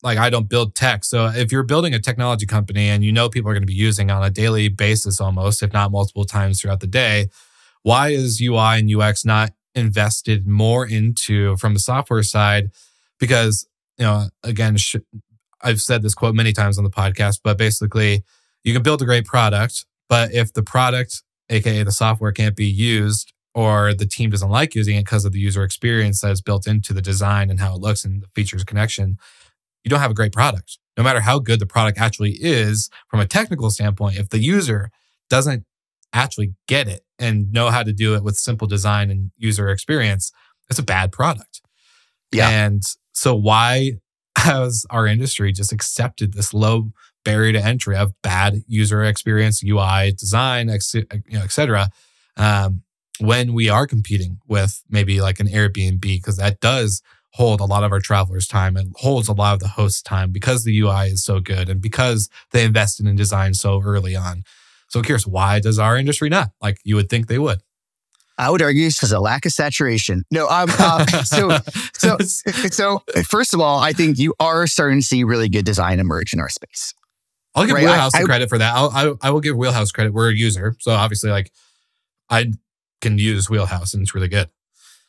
Speaker 1: Like I don't build tech. So if you're building a technology company and people are going to be using on a daily basis almost, if not multiple times throughout the day, why is UI and UX not invested more into, from the software side, Because, again, I've said this quote many times on the podcast, but basically you can build a great product, but if the product, aka the software, can't be used, or the team doesn't like using it because of the user experience that is built into the design and how it looks and the features connection, you don't have a great product. No matter how good the product actually is from a technical standpoint, if the user doesn't actually get it and know how to do it with simple design and user experience, it's a bad product.
Speaker 2: Yeah.
Speaker 1: And so why has our industry just accepted this low barrier to entry of bad user experience, UI, design, et cetera, when we are competing with maybe like an Airbnb, because that does hold a lot of our travelers' time and holds a lot of the host's time because the UI is so good and because they invested in design so early on. So I'm curious, why does our industry not? Like you would think they would.
Speaker 2: I would argue it's because of lack of saturation. No, so first of all, I think you are starting to see really good design emerge in our space.
Speaker 1: I'll give Wheelhouse the credit for that. I will give Wheelhouse credit. We're a user, so obviously, like I can use Wheelhouse and it's really good.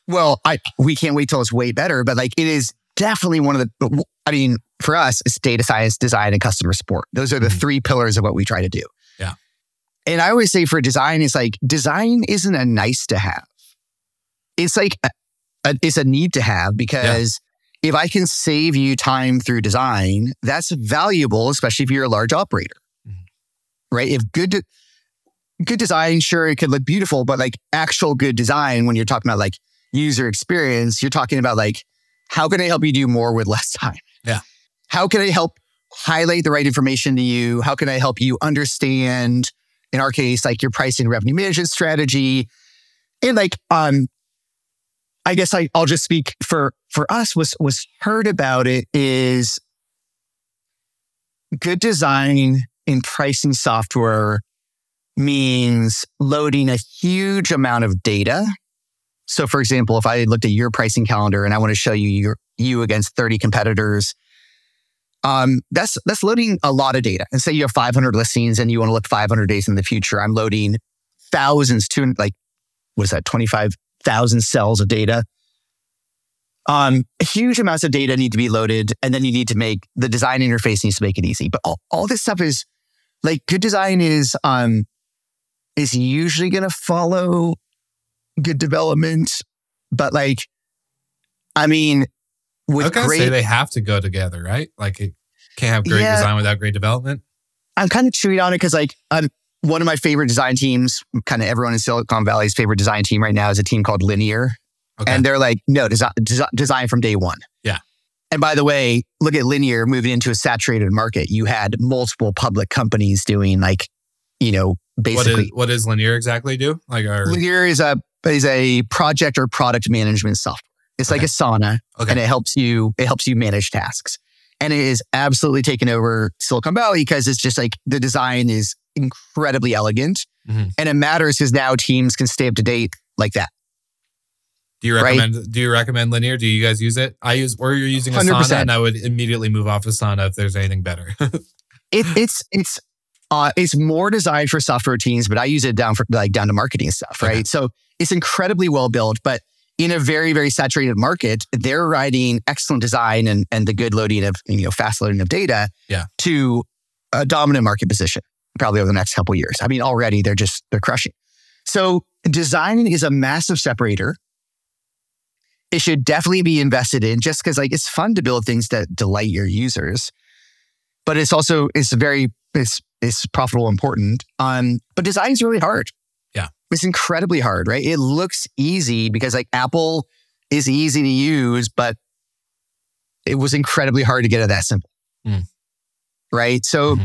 Speaker 2: Well, we can't wait till it's way better, but like it is definitely one of the. I mean, for us, it's data science, design, and customer support. Those are the three pillars of what we try to do.
Speaker 1: Yeah.
Speaker 2: And I always say for design, it's like design isn't a nice to have. It's like it's a need to have because if I can save you time through design, that's valuable, especially if you're a large operator, right? If good design, sure, it could look beautiful, but like actual good design, when you're talking about like user experience, you're talking about like, how can I help you do more with less time?
Speaker 1: Yeah. How
Speaker 2: can I help highlight the right information to you? How can I help you understand, in our case, like your pricing revenue management strategy? And like, I guess I'll just speak for us, was heard about it is good design in pricing software means loading a huge amount of data. So for example, if I looked at your pricing calendar and I want to show you you against 30 competitors, that's loading a lot of data. And say you have 500 listings and you want to look 500 days in the future. I'm loading thousands to like, what is that, 25,000 cells of data. Huge amounts of data need to be loaded, and then you need to make the design interface needs to make it easy. But all this stuff is like good design is usually going to follow good development. But like, I mean, with great,
Speaker 1: say they have to go together, right? Like it can't have great design without great development.
Speaker 2: I'm kind of chewing on it because like one of my favorite design teams, kind of everyone in Silicon Valley's favorite design team right now is a team called Linear. Okay. And they're like, no, design from day one.
Speaker 1: Yeah.
Speaker 2: And by the way, look at Linear moving into a saturated market. You had multiple public companies doing like, basically.
Speaker 1: What does Linear exactly do?
Speaker 2: Linear is a project or product management software. It's like Asana, and it helps you manage tasks. And it is absolutely taken over Silicon Valley because it's just like the design is incredibly elegant, and it matters because now teams can stay up to date like that.
Speaker 1: Do you recommend Linear? Do you guys use it? You're using Asana, 100%. And I would immediately move off Asana if there's anything better.
Speaker 2: It's more designed for software teams, but I use it down to marketing stuff, right? Okay. So it's incredibly well built, but in a very, very saturated market, they're riding excellent design and the good loading of, fast loading of data to a dominant market position, probably over the next couple of years. I mean, already they're crushing. So design is a massive separator. It should definitely be invested in just because like it's fun to build things that delight your users, but it's profitable and important. But design is really hard.
Speaker 1: Yeah.
Speaker 2: It's incredibly hard, right? It looks easy because like Apple is easy to use, but it was incredibly hard to get it that simple. Right? So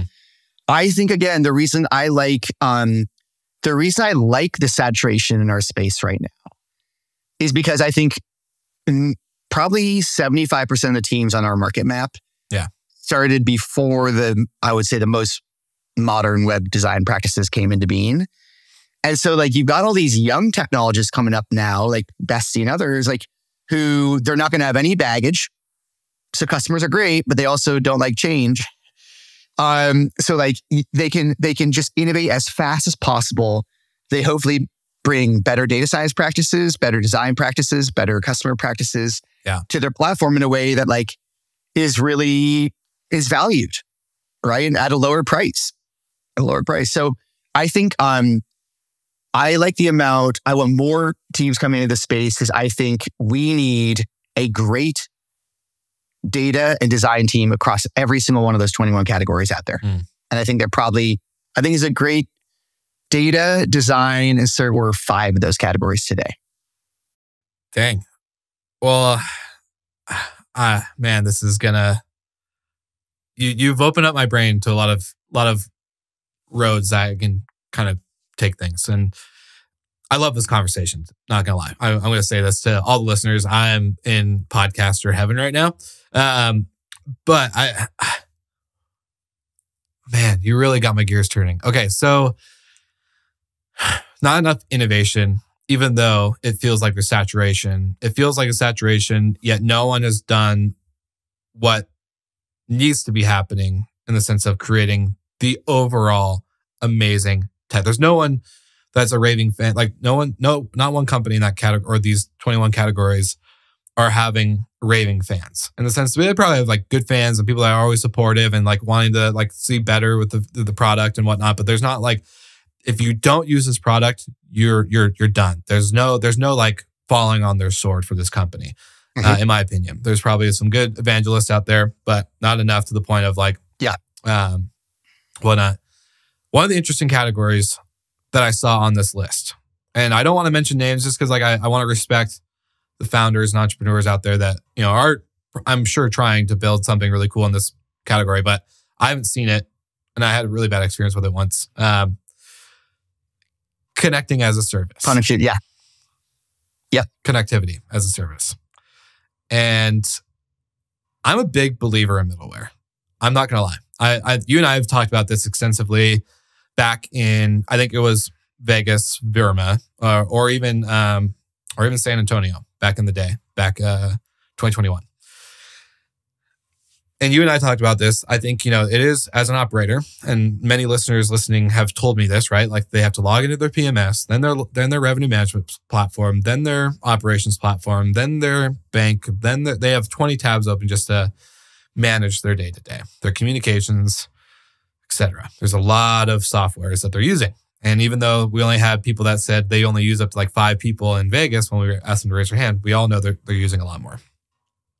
Speaker 2: I think again, the reason I like the saturation in our space right now is because I think probably 75% of the teams on our market map started before the most modern web design practices came into being. And so like you've got all these young technologists coming up now, like Bestie and others, like who they're not going to have any baggage. So customers are great, but they also don't like change. So like they can just innovate as fast as possible. They hopefully bring better data science practices, better design practices, better customer practices. to their platform in a way that like is valued, right? And at a lower price. So I think I like the amount, I want more teams coming into the space because I think we need a great data and design team across every single one of those 21 categories out there. And I think it's a great data, design, and so we're 5 of those categories today.
Speaker 1: Dang. Well, man, this is gonna, you've opened up my brain to a lot of roads that I can kind of take things. And I love this conversation. Not gonna lie. I'm gonna say this to all the listeners. I'm in podcaster heaven right now. But man, you really got my gears turning. Okay. So not enough innovation, even though it feels like there's saturation. It feels like a saturation, yet no one has done what needs to be happening in the sense of creating the overall amazing tech. There's no one that's a raving fan. Like not one company in that category or these 21 categories are having raving fans. In the sense they probably have like good fans and people that are always supportive and like wanting to like see better with the product and whatnot. But there's not like, if you don't use this product, you're done. There's no like falling on their sword for this company, in my opinion. There's probably some good evangelists out there, but not enough to the point of like, whatnot. One of the interesting categories that I saw on this list, and I don't want to mention names just because like I want to respect the founders and entrepreneurs out there that, you know, are, I'm sure, trying to build something really cool in this category, but I haven't seen it and I had a really bad experience with it once. Connecting as a service.
Speaker 2: Connectivity, yeah.
Speaker 1: Connectivity as a service. And I'm a big believer in middleware. I'm not going to lie. You and I have talked about this extensively back in, I think it was Vegas, Virma, or even San Antonio back in the day, 2021. And you and I talked about this. I think, you know, it is as an operator, and many listeners listening have told me this, right? Like they have to log into their PMS, then their revenue management platform, then their operations platform, then their bank, then they have 20 tabs open just to manage their day-to-day, their communications, etc. There's a lot of softwares that they're using. And even though we only had people that said they only use up to like 5 people in Vegas when we asked them to raise their hand, we all know they're using a lot more.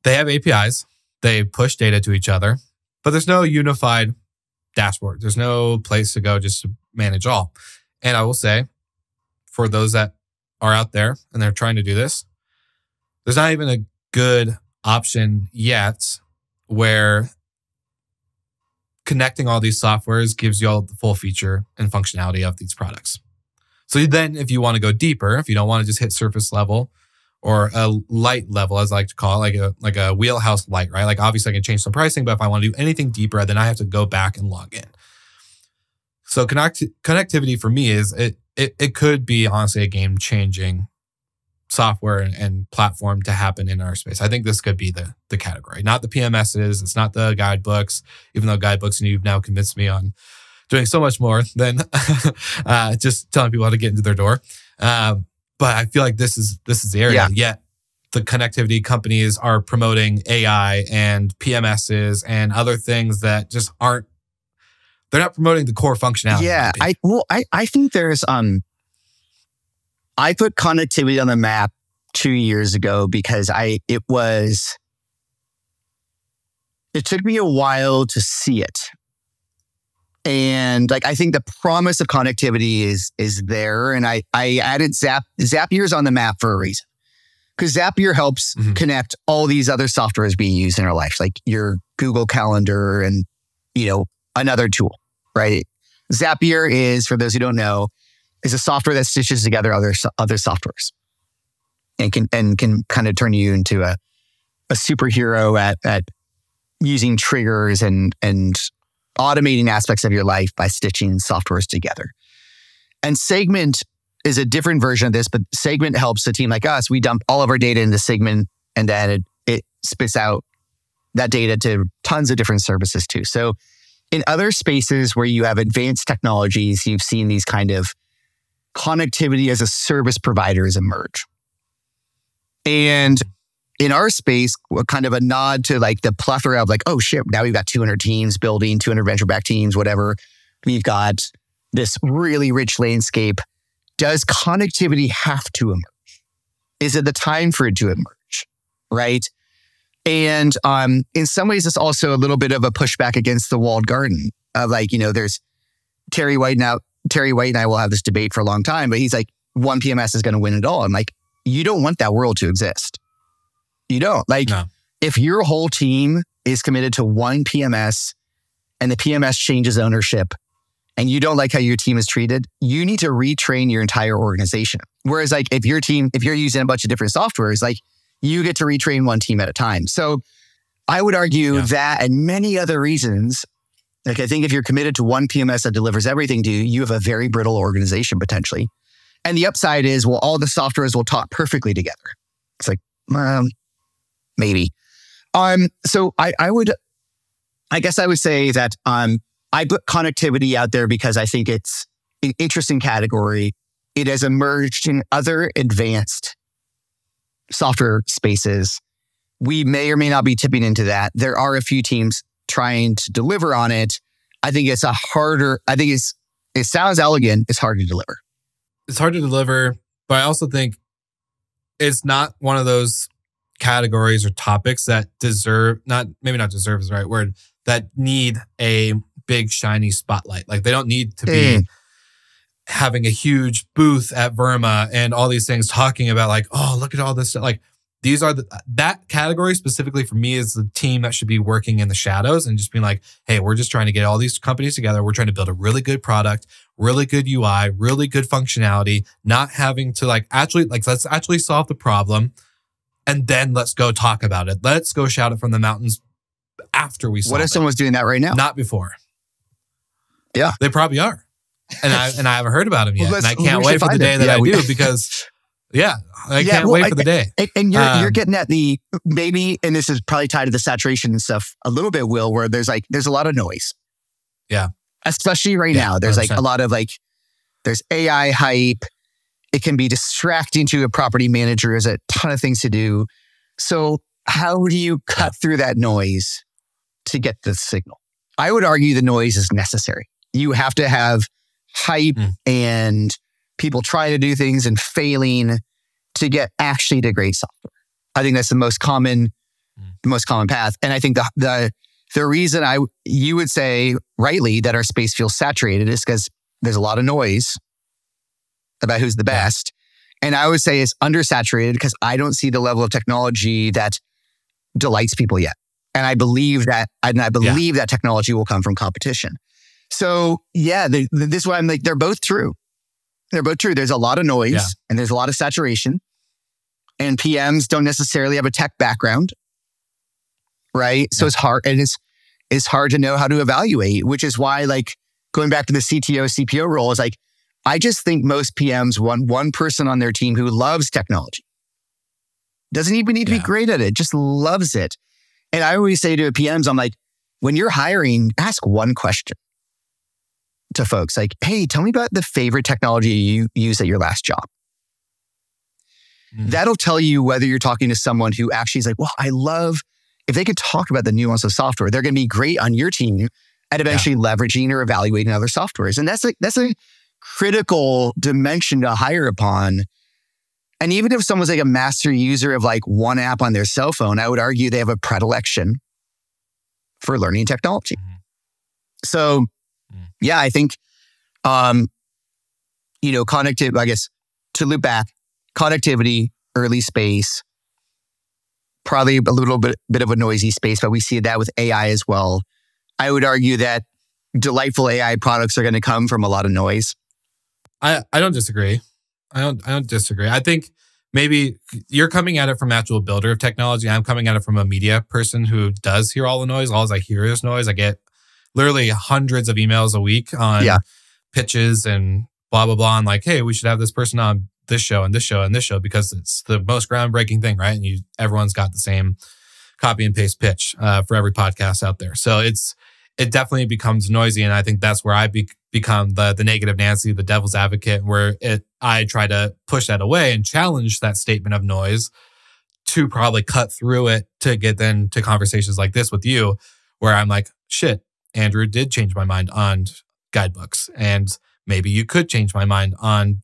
Speaker 1: They have APIs. They push data to each other, but there's no unified dashboard. There's no place to go just to manage all. And I will say, for those that are out there and they're trying to do this, there's not even a good option yet where connecting all these softwares gives you all the full feature and functionality of these products. So then if you want to go deeper, if you don't want to just hit surface level, or a light level, as I like to call it, like a Wheelhouse light, right? Like obviously I can change some pricing, but if I want to do anything deeper, then I have to go back and log in. So connectivity for me is it could be honestly a game-changing software and platform to happen in our space. I think this could be the category, not the PMSs. It's not the guidebooks, even though guidebooks, and you've now convinced me on doing so much more than just telling people how to get into their door. But I feel like this is the area. Yet the connectivity companies are promoting AI and PMSs and other things that just aren't. They're not promoting the core functionality.
Speaker 2: Yeah, I think there's I put connectivity on the map 2 years ago because it took me a while to see it. And like, I think the promise of connectivity is there. And I added Zapier's on the map for a reason. Because Zapier helps connect all these other softwares being used in our life, like your Google Calendar and, you know, another tool, right? Zapier is, for those who don't know, is a software that stitches together other softwares and can kind of turn you into a superhero at using triggers and automating aspects of your life by stitching softwares together. And Segment is a different version of this, but Segment helps a team like us. We dump all of our data into Segment, and then it spits out that data to tons of different services too. So in other spaces where you have advanced technologies, you've seen these kind of connectivity as a service providers emerge. And in our space, kind of a nod to like the plethora of like, oh shit, now we've got 200 teams building, 200 venture-backed teams, whatever. We've got this really rich landscape. Does connectivity have to emerge? Is it the time for it to emerge? Right? And in some ways, it's also a little bit of a pushback against the walled garden of like, there's Terry White now. Terry White and I will have this debate for a long time, but he's like, one PMS is going to win it all. I'm like, you don't want that world to exist. You don't. No. If your whole team is committed to one PMS and the PMS changes ownership and you don't like how your team is treated, you need to retrain your entire organization. Whereas like if you're using a bunch of different softwares, like you get to retrain one team at a time. So I would argue that and many other reasons, like I think if you're committed to one PMS that delivers everything to you, you have a very brittle organization potentially. And the upside is, well, all the softwares will talk perfectly together. It's like, maybe. So I guess I would say that I put connectivity out there because I think it's an interesting category. It has emerged in other advanced software spaces. We may or may not be tipping into that. There are a few teams trying to deliver on it. I think it sounds elegant. It's hard to deliver.
Speaker 1: It's hard to deliver, but I also think it's not one of those categories or topics that maybe not deserve is the right word, that need a big shiny spotlight. Like they don't need to be having a huge booth at Verma and all these things talking about like, oh, look at all this stuff. Like these are that category specifically for me is the team that should be working in the shadows and just being like, hey, we're just trying to get all these companies together. We're trying to build a really good product, really good UI, really good functionality, not having to let's actually solve the problem. And then let's go talk about it. Let's go shout it from the mountains after we solve it.
Speaker 2: What if someone's doing that right now?
Speaker 1: Not before.
Speaker 2: Yeah.
Speaker 1: They probably are. And I haven't heard about them yet. And I can't wait for the day that I do because I can't wait for the day.
Speaker 2: And you're getting at the maybe, and this is probably tied to the saturation and stuff a little bit, Will, where there's a lot of noise.
Speaker 1: Yeah.
Speaker 2: Especially right now. There's 100%. Like a lot of there's AI hype. It can be distracting to a property manager. There's a ton of things to do. So how do you cut through that noise to get the signal? I would argue the noise is necessary. You have to have hype and people trying to do things and failing to get actually to great software. I think that's the most common path. And I think the reason you would say rightly that our space feels saturated is because there's a lot of noise about who's the best. And I would say it's undersaturated because I don't see the level of technology that delights people yet. And I believe that that technology will come from competition. So this is why I'm like, they're both true. They're both true. There's a lot of noise and there's a lot of saturation. And PMs don't necessarily have a tech background, right? So it's hard, and it's hard to know how to evaluate, which is why like going back to the CTO, CPO role is like, I just think most PMs want one person on their team who loves technology. Doesn't even need to be great at it, just loves it. And I always say to PMs, I'm like, when you're hiring, ask one question to folks. Like, hey, tell me about the favorite technology you used at your last job. That'll tell you whether you're talking to someone who actually is like, well, I love, if they could talk about the nuance of software, they're going to be great on your team at eventually leveraging or evaluating other softwares. And that's a critical dimension to hire upon. And even if someone's like a master user of like one app on their cell phone, I would argue they have a predilection for learning technology. So I think, connectivity, I guess, to loop back, connectivity, early space, probably a little bit of a noisy space, but we see that with AI as well. I would argue that delightful AI products are going to come from a lot of noise.
Speaker 1: I don't disagree. I don't disagree. I think maybe you're coming at it from actual builder of technology. I'm coming at it from a media person who does hear all the noise. All I hear is noise. I get literally hundreds of emails a week on pitches and blah, blah, blah. And like, hey, we should have this person on this show and this show and this show because it's the most groundbreaking thing, right? And everyone's got the same copy and paste pitch for every podcast out there. So it definitely becomes noisy. And I think that's where I become the negative Nancy, the devil's advocate, where I try to push that away and challenge that statement of noise to probably cut through it to get then to conversations like this with you, where I'm like, shit, Andrew did change my mind on guidebooks. And maybe you could change my mind on,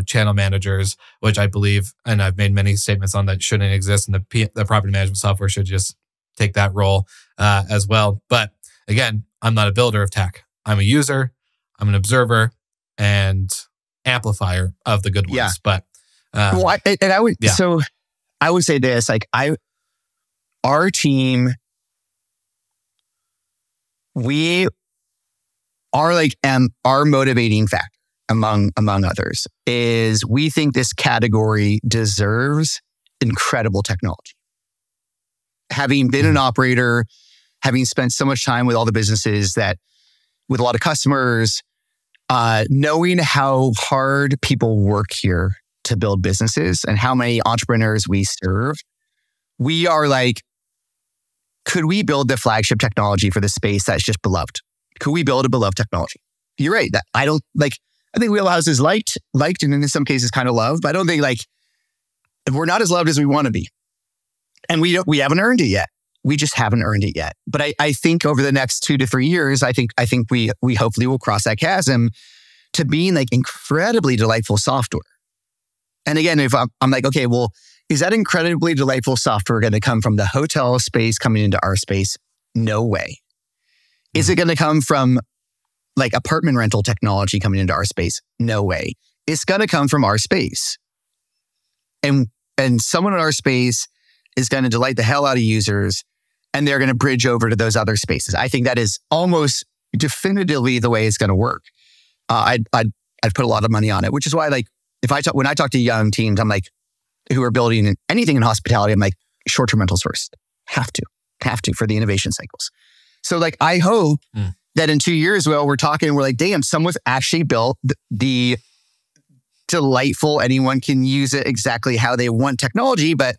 Speaker 1: channel managers, which I believe, and I've made many statements on that shouldn't exist. And the property management software should just take that role as well. But again, I'm not a builder of tech. I'm a user, I'm an observer and amplifier of the good ones.
Speaker 2: Yeah.
Speaker 1: But
Speaker 2: I would say this, our team, we are our motivating factor among others is we think this category deserves incredible technology. Having been an operator, having spent so much time with all the businesses with a lot of customers, knowing how hard people work here to build businesses and how many entrepreneurs we serve, we are could we build the flagship technology for the space that's just beloved? Could we build a beloved technology? You're right. That I think Wheelhouse is liked, and in some cases kind of loved, but I don't think we're not as loved as we want to be. And we haven't earned it yet. We just haven't earned it yet. But I think over the next 2 to 3 years, I think we hopefully will cross that chasm to being incredibly delightful software. And again, if I'm okay, well, is that incredibly delightful software going to come from the hotel space coming into our space? No way. Is it going to come from apartment rental technology coming into our space? No way. It's going to come from our space. And someone in our space is going to delight the hell out of users, and they're going to bridge over to those other spaces. I think that is almost definitively the way it's going to work. I'd put a lot of money on it, which is why when I talk to young teams, I'm who are building anything in hospitality, I'm short-term rentals first. Have to for the innovation cycles. So I hope that in 2 years, we're talking and we're damn, someone's actually built the delightful, anyone can use it exactly how they want technology, but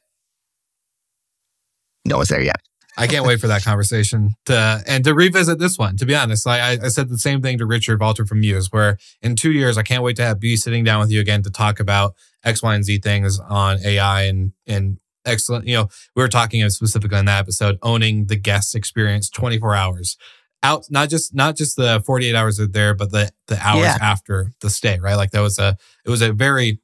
Speaker 2: no one's there yet.
Speaker 1: I can't wait for that conversation to revisit this one. To be honest, I said the same thing to Richard Valter from Muse, where in 2 years, I can't wait to be sitting down with you again to talk about X, Y, and Z things on AI and excellent. We were talking specifically in that episode, owning the guest experience 24 hours out, not just the 48 hours that there, but the hours after the stay, right? It was a very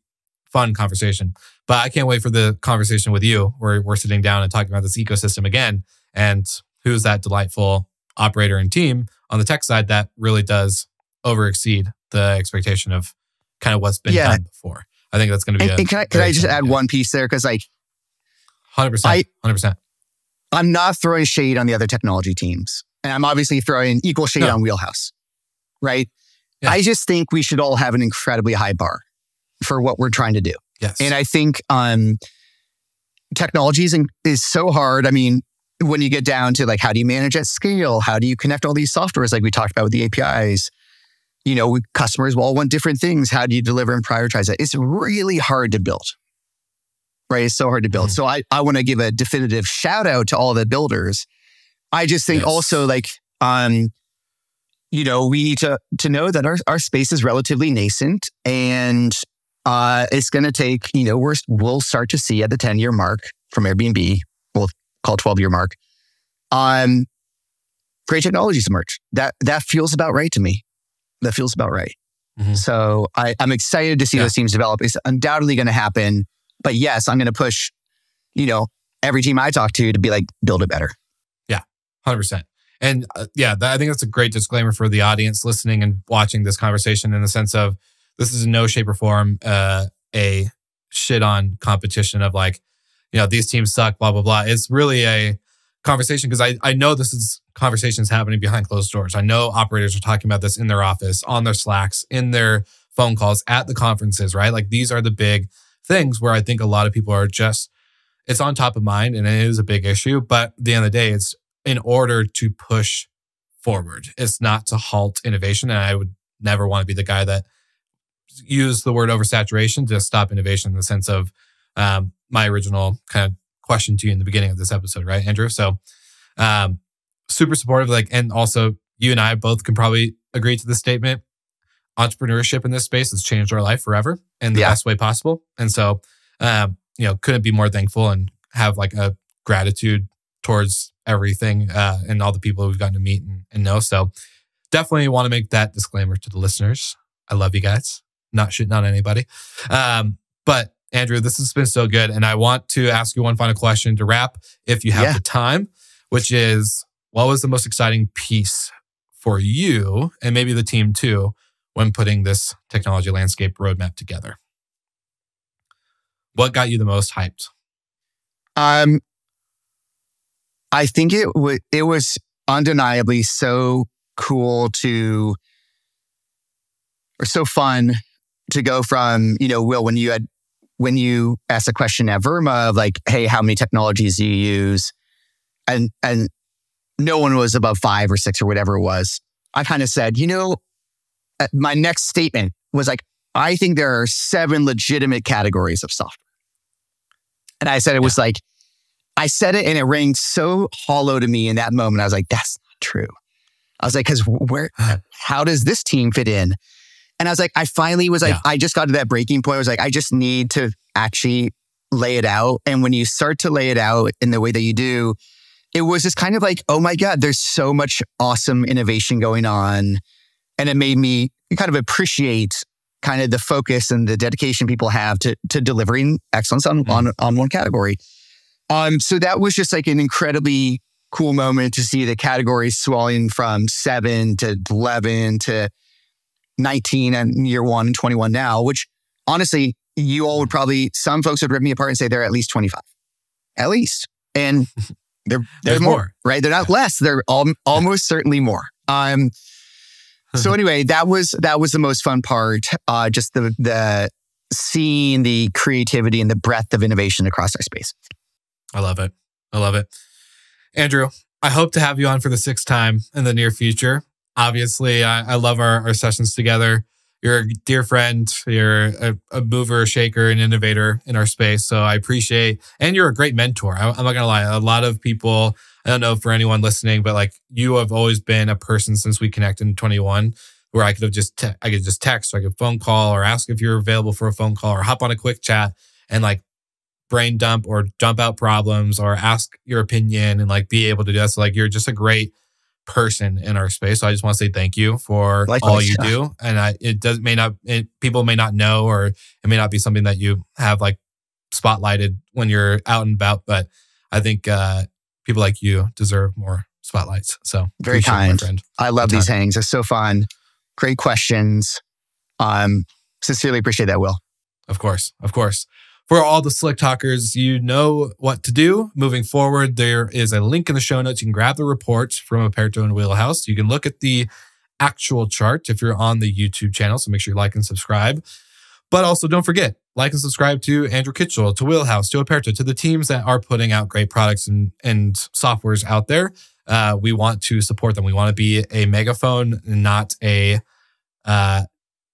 Speaker 1: fun conversation. But I can't wait for the conversation with you where we're sitting down and talking about this ecosystem again. And who's that delightful operator and team on the tech side that really does overexceed the expectation of kind of what's been done before. I think that's going to be
Speaker 2: can I just add one piece there? Because
Speaker 1: 100%.
Speaker 2: I'm not throwing shade on the other technology teams. And I'm obviously throwing equal shade on Wheelhouse, right? Yeah. I just think we should all have an incredibly high bar for what we're trying to do.
Speaker 1: Yes.
Speaker 2: And I think technology is so hard. I mean, when you get down to how do you manage at scale? How do you connect all these softwares like we talked about with the APIs? Customers will all want different things. How do you deliver and prioritize that? It's really hard to build, right? It's so hard to build. So I want to give a definitive shout out to all the builders. I just think also we need to know that our space is relatively nascent, and it's going to take, we'll start to see at the 10-year mark from Airbnb, we'll call 12-year mark, great technologies emerge. That feels about right to me. That feels about right. Mm-hmm. So I'm excited to see those teams develop. It's undoubtedly going to happen. But yes, I'm going to push, every team I talk to be build it better.
Speaker 1: Yeah, 100%. And I think that's a great disclaimer for the audience listening and watching this conversation, in the sense of this is in no shape or form a shit on competition of these teams suck, blah, blah, blah. It's really a conversation because I know this is conversations happening behind closed doors. I know operators are talking about this in their office, on their Slacks, in their phone calls, at the conferences, right? These are the big things where I think a lot of people are it's on top of mind and it is a big issue. But at the end of the day, it's in order to push forward. It's not to halt innovation. And I would never want to be the guy that used the word oversaturation to stop innovation, in the sense of my original kind of question to you in the beginning of this episode, right, Andrew? So super supportive, and also you and I both can probably agree to this statement. Entrepreneurship in this space has changed our life forever in the best way possible. And so, couldn't be more thankful and have like a gratitude towards everything and all the people we've gotten to meet and know. So definitely want to make that disclaimer to the listeners. I love you guys. Not shitting on anybody. But Andrew, this has been so good. And I want to ask you one final question to wrap, if you have the time, which is, what was the most exciting piece for you and maybe the team too when putting this technology landscape roadmap together? What got you the most hyped?
Speaker 2: I think it was undeniably so cool or so fun to go from, Will, when you asked a question at Verma of like, hey, how many technologies do you use? And no one was above 5 or 6 or whatever it was. I kind of said, my next statement was like, I think there are 7 legitimate categories of software. And I said, I said it and it rang so hollow to me in that moment. I was like, that's not true. I was like, how does this team fit in? And I was like, I finally was like, I just got to that breaking point. I was like, I just need to actually lay it out. And when you start to lay it out in the way that you do, it was just kind of like, oh my God, there's so much awesome innovation going on. And it made me kind of appreciate kind of the focus and the dedication people have to delivering excellence on one category. So that was just like an incredibly cool moment to see the categories swelling from 7 to 11 to 19 and year 1 and 21 now, which honestly, you all would probably, some folks would rip me apart and say they're at least 25. At least. And there's more, right? They're not less. They're almost certainly more. So anyway, that was the most fun part. Just the seeing the creativity and the breadth of innovation across our space.
Speaker 1: I love it. Andrew, I hope to have you on for the 6th time in the near future. Obviously, I love our sessions together. You're a dear friend. You're a mover, shaker, and innovator in our space. So I appreciate, and you're a great mentor. I'm not going to lie. A lot of people, I don't know for anyone listening, but like you have always been a person since we connected in 21 where I could have just text or I could phone call or ask if you're available for a phone call or hop on a quick chat and like brain dump or dump out problems or ask your opinion and like be able to do that. So like you're just a great person in our space. So I just want to say thank you for all you do. And people may not know, or it may not be something that you have like spotlighted when you're out and about, but I think people like you deserve more spotlights. So
Speaker 2: very kind. My friend. I love these hangs. They're so fun. Great questions. Sincerely appreciate that, Will.
Speaker 1: Of course. For all the Slick Talkers, you know what to do. Moving forward, there is a link in the show notes. You can grab the reports from Operto and Wheelhouse. You can look at the actual chart if you're on the YouTube channel. So make sure you like and subscribe. But also don't forget, like and subscribe to Andrew Kitchell, to Wheelhouse, to Operto, to the teams that are putting out great products and softwares out there. We want to support them. We want to be a megaphone, not a...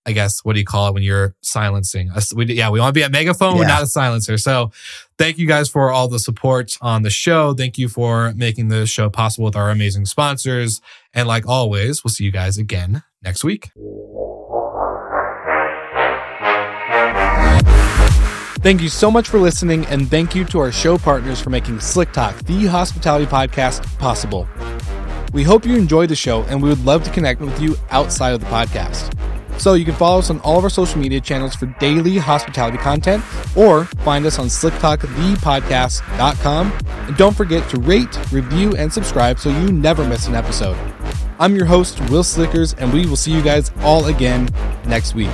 Speaker 1: I guess, what do you call it when you're silencing? We want to be a megaphone, but not a silencer. So thank you guys for all the support on the show. Thank you for making the show possible with our amazing sponsors. And like always, we'll see you guys again next week. Thank you so much for listening, and thank you to our show partners for making Slick Talk, the hospitality podcast, possible. We hope you enjoyed the show, and we would love to connect with you outside of the podcast. So you can follow us on all of our social media channels for daily hospitality content, or find us on slicktalkthepodcast.com. And don't forget to rate, review, and subscribe so you never miss an episode. I'm your host, Wil Slickers, and we will see you guys all again next week.